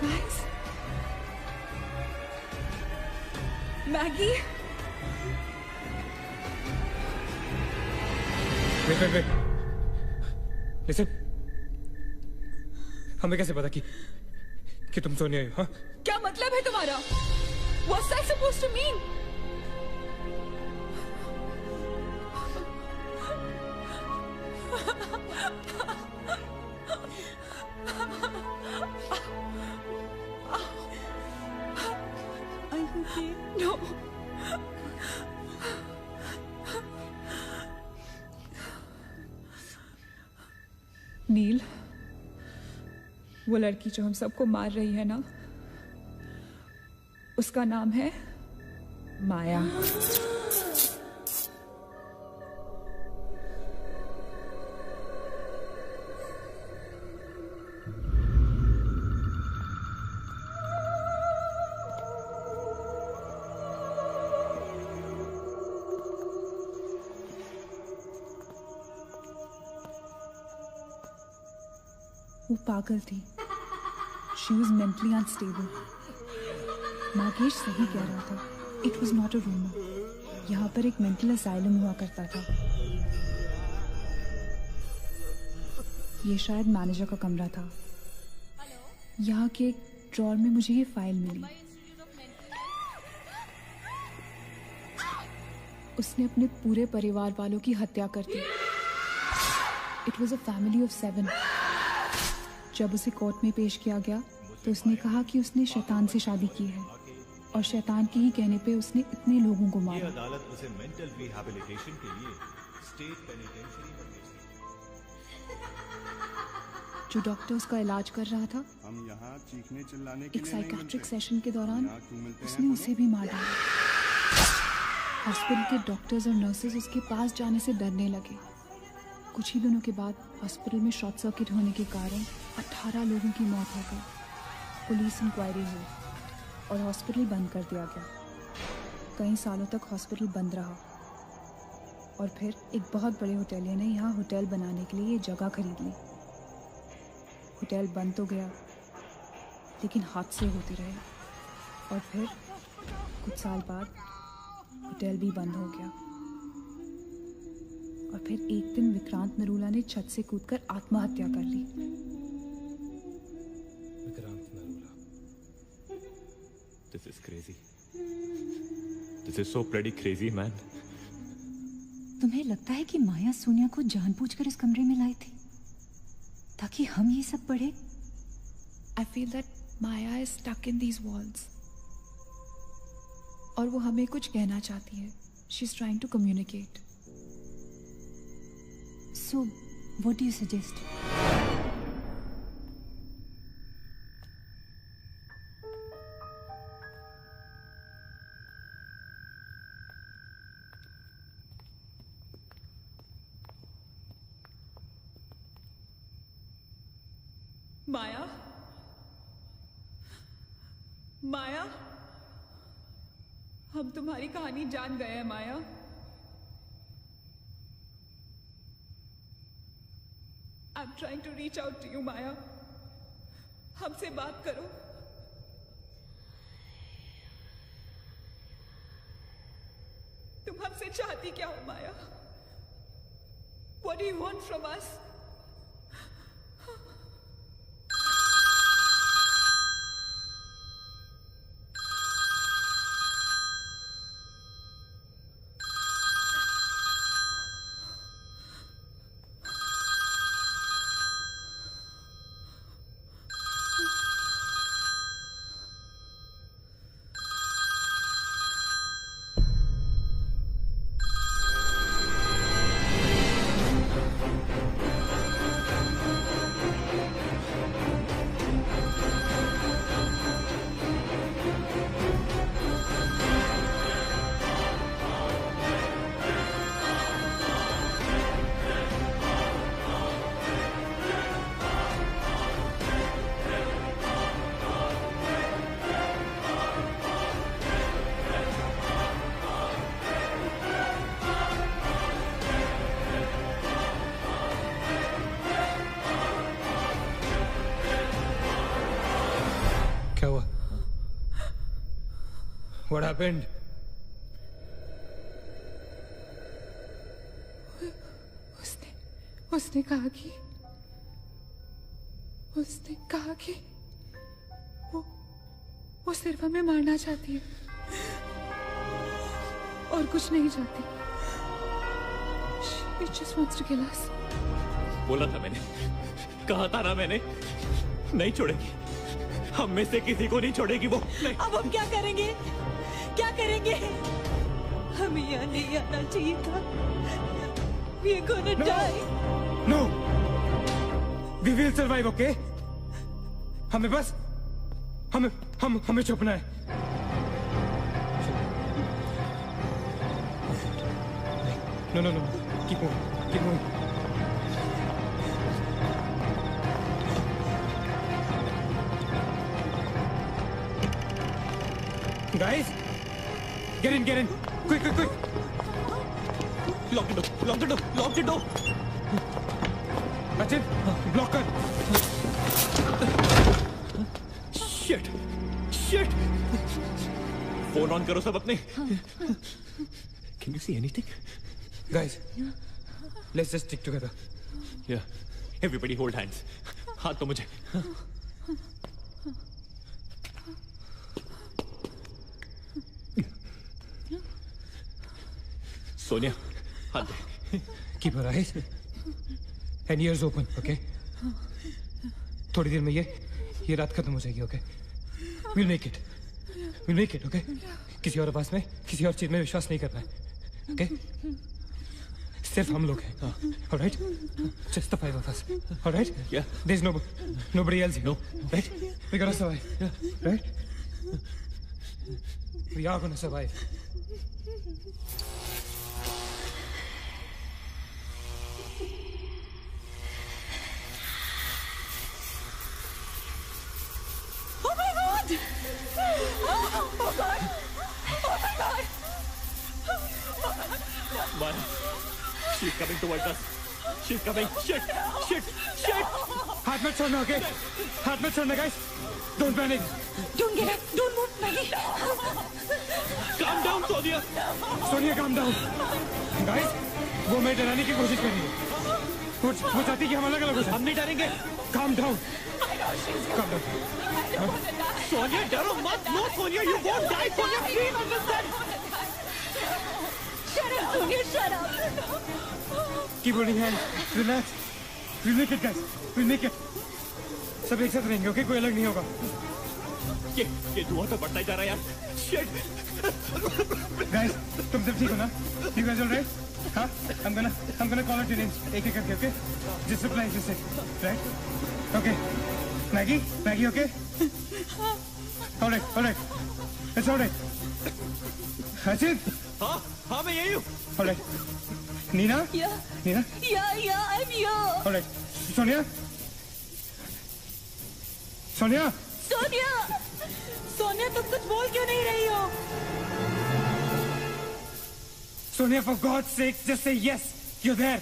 Guys? Maggie? Wait. Listen. हमें कैसे पता कि तुम सोनिया हो? हाँ? क्या मतलब है तुम्हारा? What's that supposed to mean? No. नील, वो लड़की जो हम सबको मार रही है ना, उसका नाम है माया. वो पागल थी. She was mentally unstable. Nagesh सही कह रहा था. It was not a rumor. यहाँ पर एक मेंटल असाइलम हुआ करता था. ये शायद मैनेजर का कमरा था. यहाँ के एक ड्रॉर में मुझे ये फाइल मिली. उसने अपने पूरे परिवार वालों की हत्या कर दी. It was a family of 7. जब उसे कोर्ट में पेश किया गया तो उसने कहा कि उसने शैतान से शादी की है और शैतान के ही कहने पे उसने इतने लोगों को मारा. अदालत उसे मेंटल रिहैबिलिटेशन के लिए स्टेट पेनिटेंशियरी में भेजी. जो डॉक्टर उसका इलाज कर रहा था, हम यहाँ चीखने चिल्लाने के एक लिए साइकेट्रिक सेशन के दौरान उसने उसे भी मार डाला. हॉस्पिटल के डॉक्टर्स और नर्सेज उसके पास जाने से डरने लगे. कुछ ही दिनों के बाद हॉस्पिटल में शॉर्ट सर्किट होने के कारण 18 लोगों की मौत हो गई. पुलिस इंक्वायरी हुई और हॉस्पिटल बंद कर दिया गया. कई सालों तक हॉस्पिटल बंद रहा और फिर एक बहुत बड़े होटलिया ने यहाँ होटल बनाने के लिए ये जगह खरीद ली. होटल बंद तो गया लेकिन हादसे होते रहे और फिर कुछ साल बाद होटल भी बंद हो गया. और फिर एक दिन विक्रांत नरूला ने छत से कूदकर आत्महत्या कर ली। Vikrant Narula. This is crazy. This is so bloody crazy, man. तुम्हें लगता है कि माया सोनिया को जानबूझकर इस कमरे में लाई थी ताकि हम ये सब पढ़े? I feel that Maya is stuck in these walls. और वो हमें कुछ कहना चाहती है. She's trying to communicate. So, what do you suggest? माया, माया, हम तुम्हारी कहानी जान गए हैं माया। I'm trying to reach out to you, माया। हमसे बात करो। तुम हमसे चाहती क्या हो माया? What do you want from us? What happened? उसने कहा कि वो सिर्फ हमें मारना चाहती है और कुछ नहीं चाहती। She just wants to kill us. बोला था मैंने, कहा था ना मैंने, नहीं छोड़ेगी, हम में से किसी को नहीं छोड़ेगी वो। नहीं। अब हम क्या करेंगे? क्या करेंगे? हमें यहाँ नहीं आना चाहिए था। We are gonna die. No. We will survive, okay? हमें बस हमें छुपना है। No. Keep moving. Guys, get in. Quick. Lock the door. That's it. Block कर. Shit. Phone on करो सब अपने. Can you see anything? Guys, let's just stick together. Yeah. Everybody hold hands. हाथ तो मुझे. सोनिया, हाथ दे. Keep your eyes and ears open, okay? थोड़ी देर में ये रात खत्म हो जाएगी, okay? We'll make it, okay? किसी और आवाज में, किसी और चीज में विश्वास नहीं करना है, okay? सिर्फ हम लोग हैं, all right? Just the 5 of us, all right? Yeah. There's nobody else here, no, right? We're gonna survive, right? We are gonna survive. Maya, she's coming towards us. She's coming. Shit. हाथ मत छोड़ना, okay? हाथ मत छोड़ना, guys. Don't panic. Don't get up. Don't move, Maggie. Calm down, Sonia. Sonia, calm down. Guys, वो मैं डराने की कोशिश कर रही है। वो चाहती कि हम अलग अलग हो जाएं। हम नहीं डरेंगे। Calm down. Calm down. Sonia डरो मत। No Sonia, you won't die. Sonia please understand. Shut up, Sonia, shut up. Keep holding hand. Relax. We'll make it, guys. We'll make it. सब एक साथ रहेंगे, ओके? कोई अलग नहीं होगा। ये धुआं तो बढ़ता ही जा रहा है यार। Shit. Guys, तुम सब ठीक हो ना? You guys all right? हाँ? I'm gonna call out your names एक एक करके, okay? Just reply, just say, right? Okay. Maggie, okay? All right. It's all right. Ajit? हाँ मैं यही हूँ। All right. Nina? Yeah. Nina? Yeah, I'm here. All right. Sonia? Sonia? Sonia तुम कुछ बोल क्यों नहीं रही हो? Sonia, for God's sake, just say yes. You're there.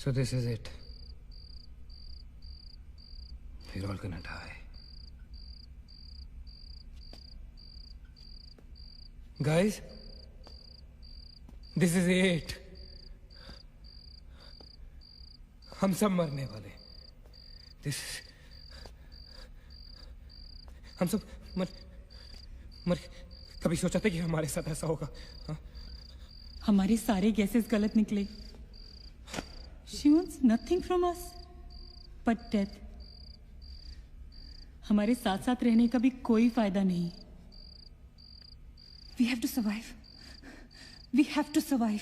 So this is it. We're all gonna die. Guys, this is it. हम सब मरने वाले। हम सब मर कभी सोचा था कि हमारे साथ ऐसा होगा? हाँ? हमारे सारे गैसेस गलत निकले। She wants nothing from us but death. हमारे साथ साथ रहने का भी कोई फायदा नहीं। We have to survive. We have to survive.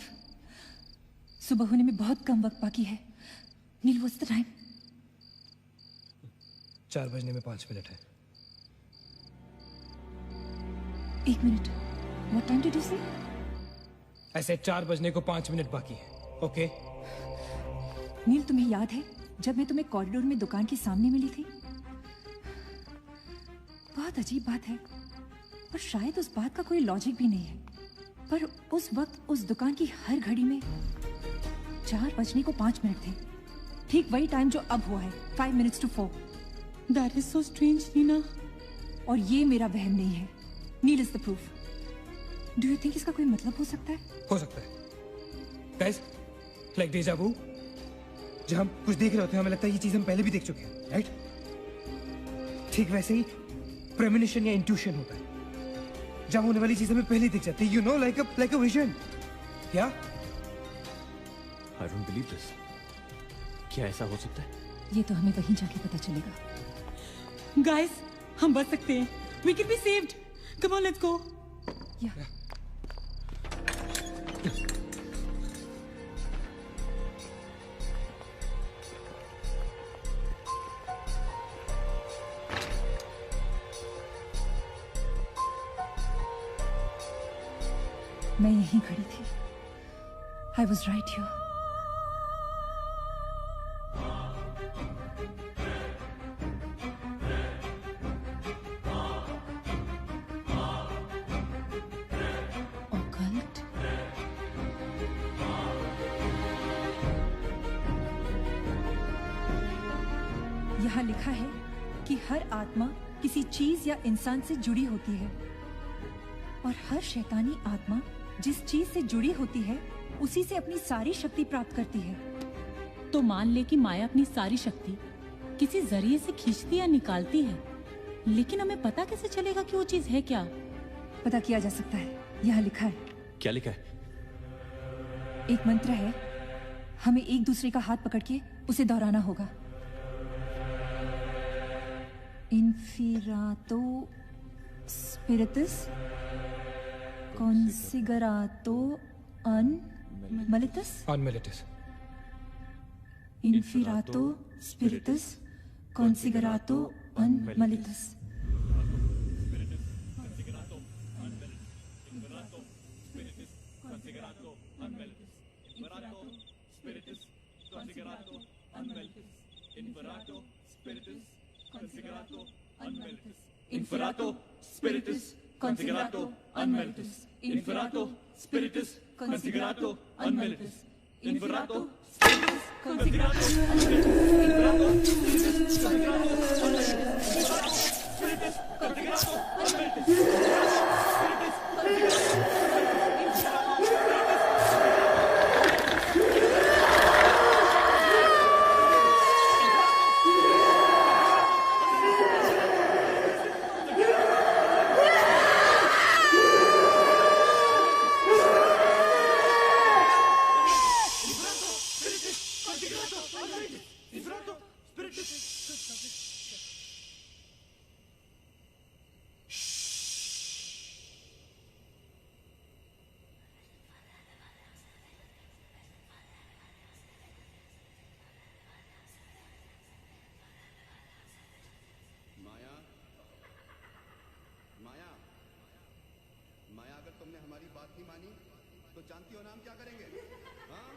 सुबह होने में बहुत कम वक्त बाकी है। नील, what's the time? 4 बजने में 5 मिनट है। 1 minute. What time did you say? ऐसे 4 बजने को 5 मिनट बाकी है। ओके? नील, तुम्हें याद है जब मैं तुम्हें कॉरिडोर में दुकान के सामने मिली थी? बहुत अजीब बात है और शायद उस बात का कोई लॉजिक भी नहीं है, पर उस वक्त उस दुकान की हर घड़ी में 4 बजने को 5 मिनट थे। ठीक वही टाइम जो अब हुआ है, 5 minutes to 4. That is so strange, Neena. और ये मेरा वहम नहीं है। Neel is the proof. Do you think इसका कोई मतलब हो सकता है? हो सकता है। गाइस, लाइक डेजा वू, जब हम कुछ देख रहे होते हैं हमें लगता है ये चीज हम पहले भी देख चुके हैं, राइट? ठीक वैसे ही प्रेमोनिशन या इंट्यूशन होता है, जब होने वाली चीज हमें पहले दिख जाती है, you know, like a vision. या आई डोंट बिलीव दिस। क्या ऐसा हो सकता है? ये तो हमें वहीं जाके पता चलेगा। गाइस, हम बच सकते हैं। We can be saved. Come on, let's go. Yeah. मैं यहीं खड़ी थी। I was right here. Occult? यहाँ लिखा है कि हर आत्मा किसी चीज या इंसान से जुड़ी होती है और हर शैतानी आत्मा जिस चीज से जुड़ी होती है उसी से अपनी सारी शक्ति प्राप्त करती है। तो मान ले कि माया अपनी सारी शक्ति किसी जरिए से खींचती या निकालती है, लेकिन हमें पता कैसे चलेगा कि वो चीज है क्या? पता किया जा सकता है, यहाँ लिखा है। क्या लिखा है? एक मंत्र है, हमें एक दूसरे का हाथ पकड़ के उसे दोहराना होगा। इन्फिरातो स्पिरिटस कॉन्सिगरातो अनमिलिटस। अनमिलिटस। इन्फिरातो स्पिरिटस कॉन्सिगरातो अनमिलिटस। Inferato spiritus consigrato unmeritus. Inferato spiritus consigrato unmeritus. Inferato spiritus consigrato unmeritus. Inferato spiritus consigrato unmeritus. Inferato spiritus consigrato unmeritus. Spiritus तुमने हमारी बात नहीं मानी तो जानती हो ना हम क्या करेंगे? हाँ?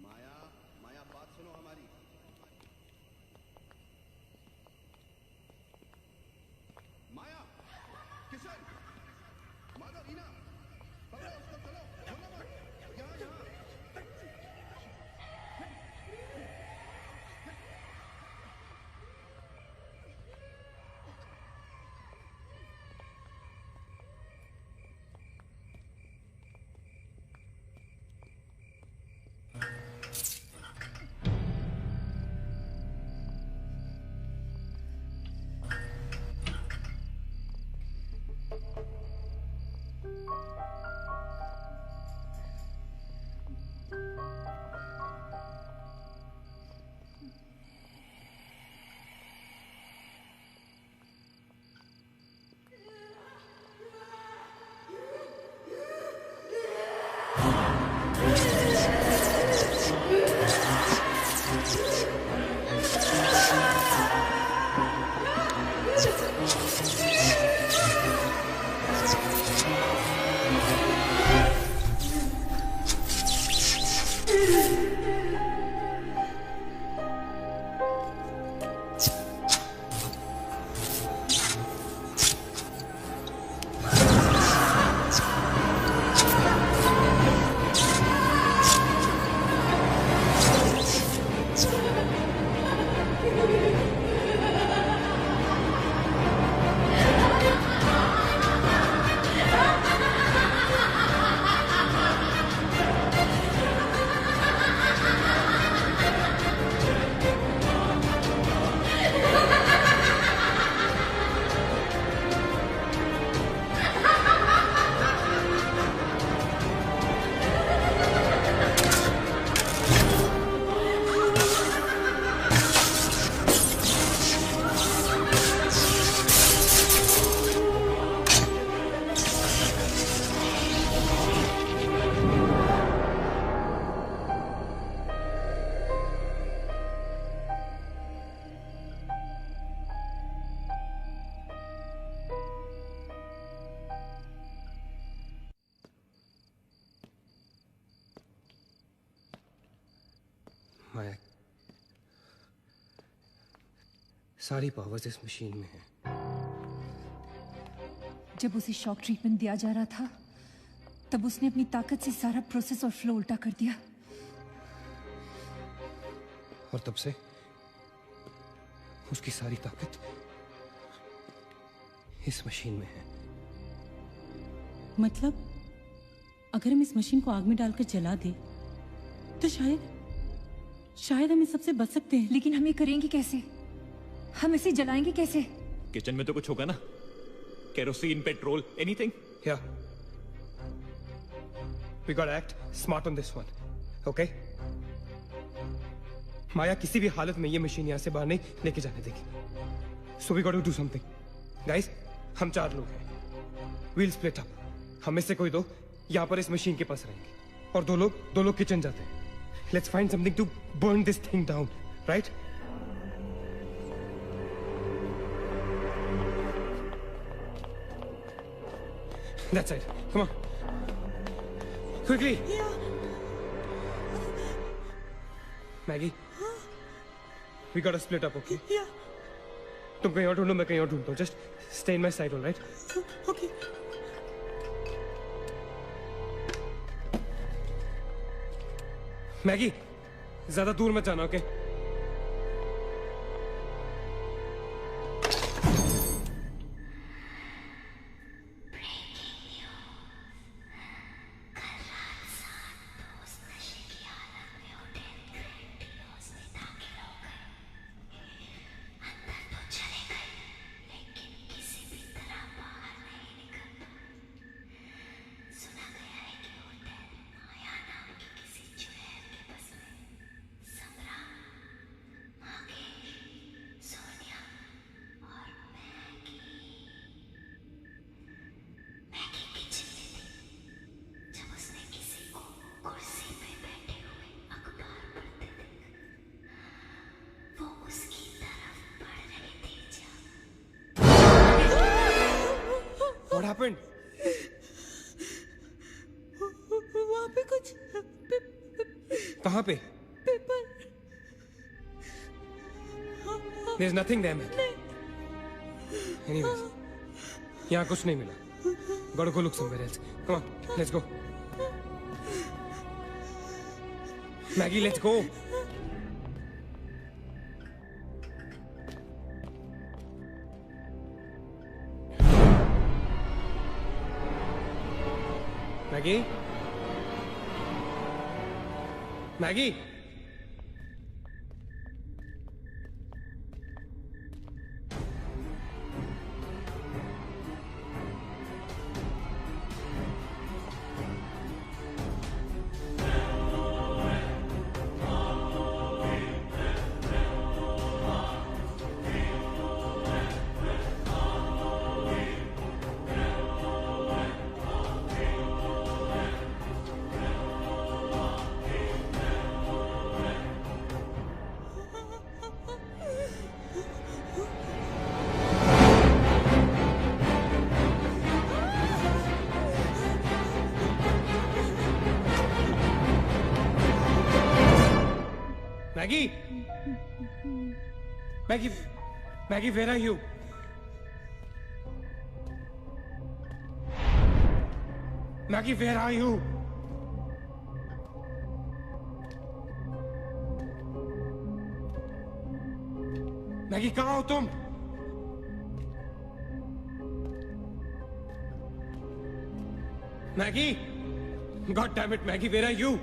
माया, माया बात सुनो हमारी। माया, किशन, माधव, रीना, पकड़ो उसको, चलो, बोलो मत, यहाँ यहाँ। माया, सारी पावर्स इस मशीन में है। जब उसे शॉक ट्रीटमेंट दिया जा रहा था तब उसने अपनी ताकत से सारा प्रोसेस और फ्लो उल्टा कर दिया। और तब से उसकी सारी ताकत इस मशीन में है। मतलब अगर हम इस मशीन को आग में डालकर जला दे तो शायद हम इस सबसे बच सकते हैं। लेकिन हम ये करेंगे कैसे? हम इसे जलाएंगे कैसे? किचन में तो कुछ होगा ना, kerosene, petrol, anything. Yeah. We gotta act smart on this one. Okay? माया किसी भी हालत में ये मशीन यहां से बाहर नहीं लेके जाने देगी। So we gotta do something. Guys, हम 4 लोग हैं। We'll split up. हम में से कोई 2 यहां पर इस मशीन के पास रहेंगे और 2 लोग किचन जाते हैं। Let's find something to burn this thing down, right? That's it. Come on. Quickly. Yeah. Maggie. We gotta split up, okay? Yeah. तुम कहीं और ढूंढो, मैं कहीं और ढूंढता हूँ. Just stay in my side, all right? Okay. Maggie, ज़्यादा दूर मत जाना, okay? What happened? वहाँ पे कुछ कहाँ पे? Paper. There's nothing there, man. Anyways, यहाँ कुछ नहीं मिला. Gotta go look somewhere else. Come on, let's go. Maggie, let's go. Maggie? Maggie? Maggie? Maggie, where are you? Maggie, where are you? Maggie, कहाँ हो तुम? Maggie? God damn it, Maggie, where are you?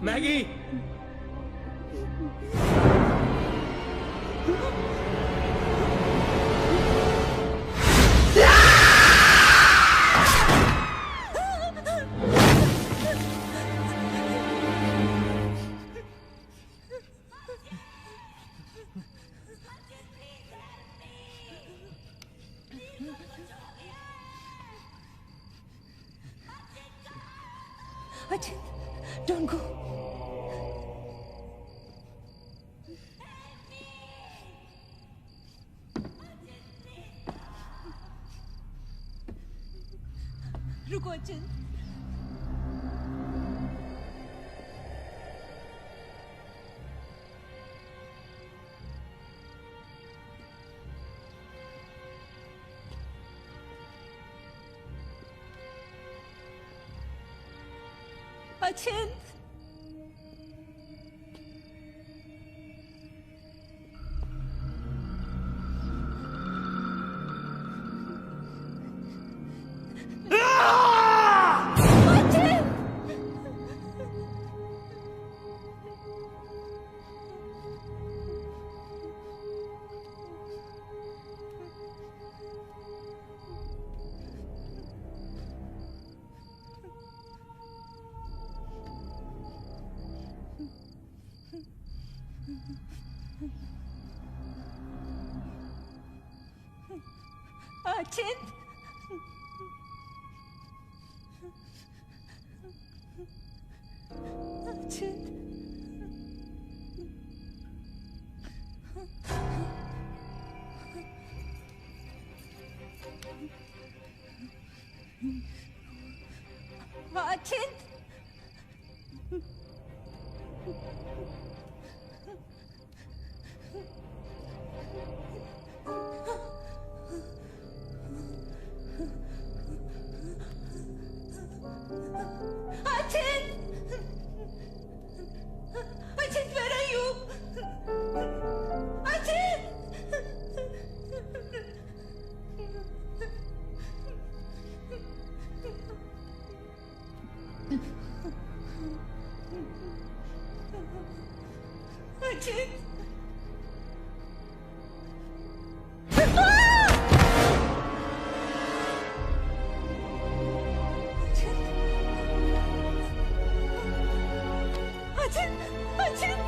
Maggie! Ajit, don't go. रुको अचिंत। अचिंत। अचिंत अचिंत अचिंत Achint, where are you? Achint! Achint!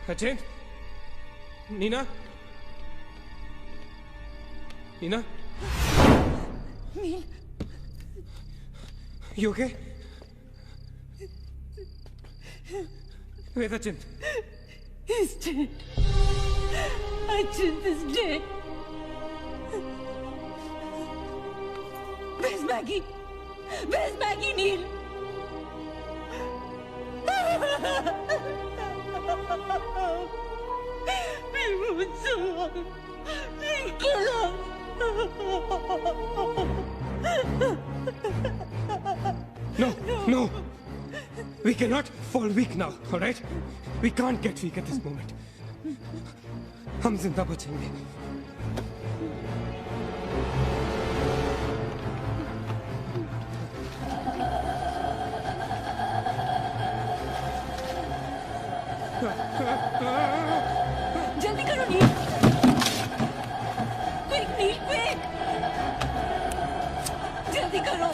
Achint? Nina? Nina? Neil? You okay? Where's Achint? He's dead. Achint is dead. Where's Maggie? Where's Maggie, Neil? We moved so long. They kill us. No. We cannot fall weak now, all right? We can't get weak at this moment. हम जिंदा बचेंगे. जल्दी करो नील. क्विक नील, क्विक. जल्दी करो.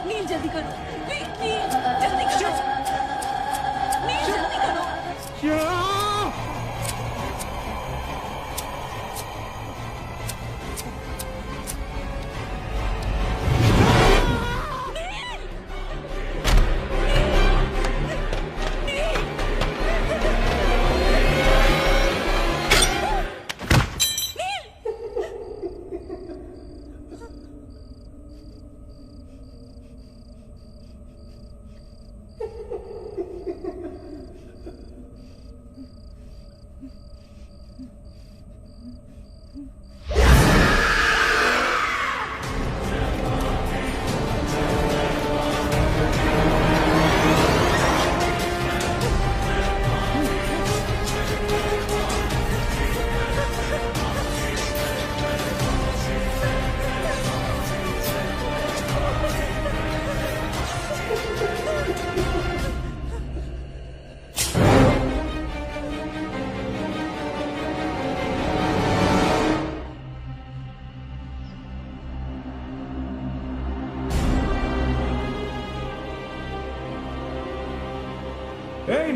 नील जल्दी करो. क्विक नील, जल्दी करो. नील जल्दी करो.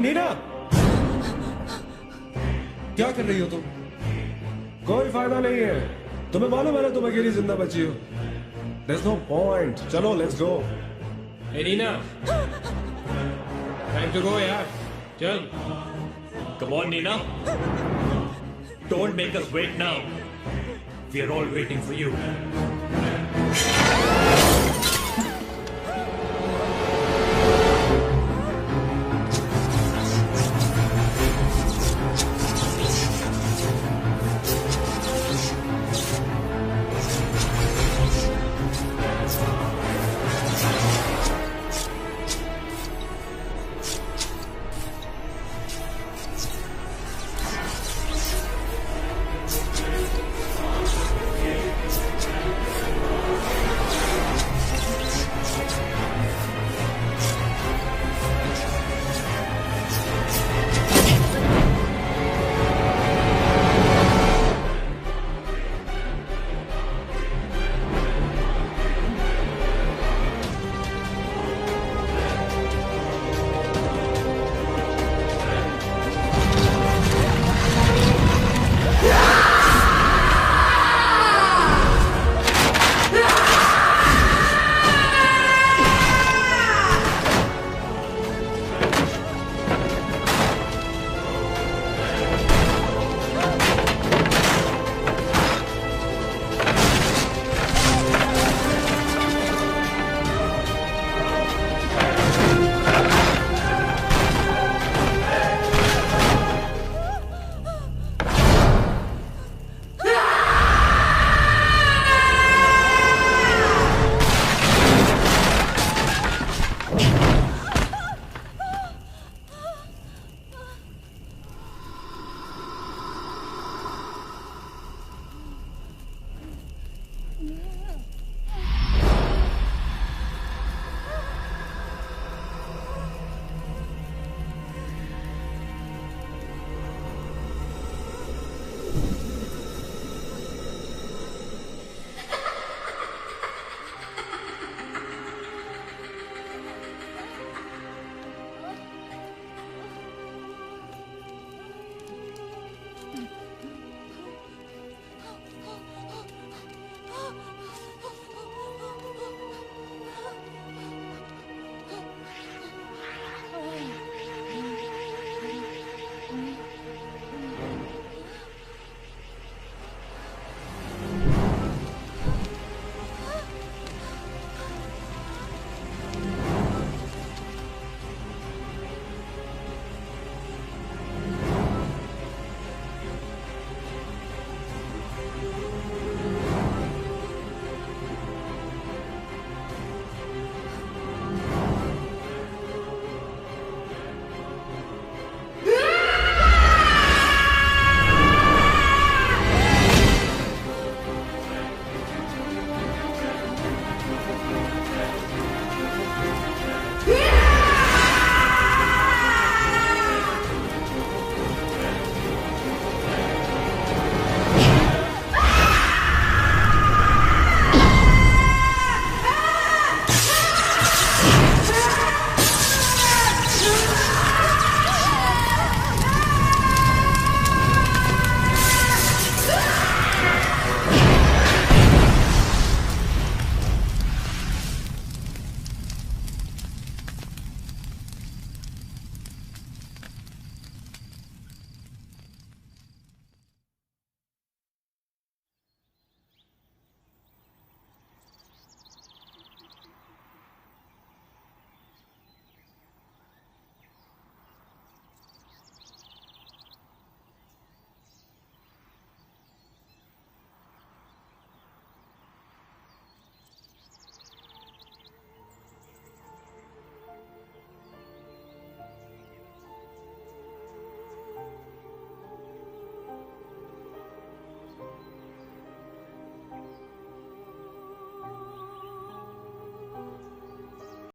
नीना, क्या कर रही हो तुम? कोई फायदा नहीं है. तुम्हें मालूम है ना तुम अकेली जिंदा बची हो. There's no point. चलो, let's go. Hey Nina, time to go यार. चल. Come on Nina. Don't make us wait now. We are all waiting for you.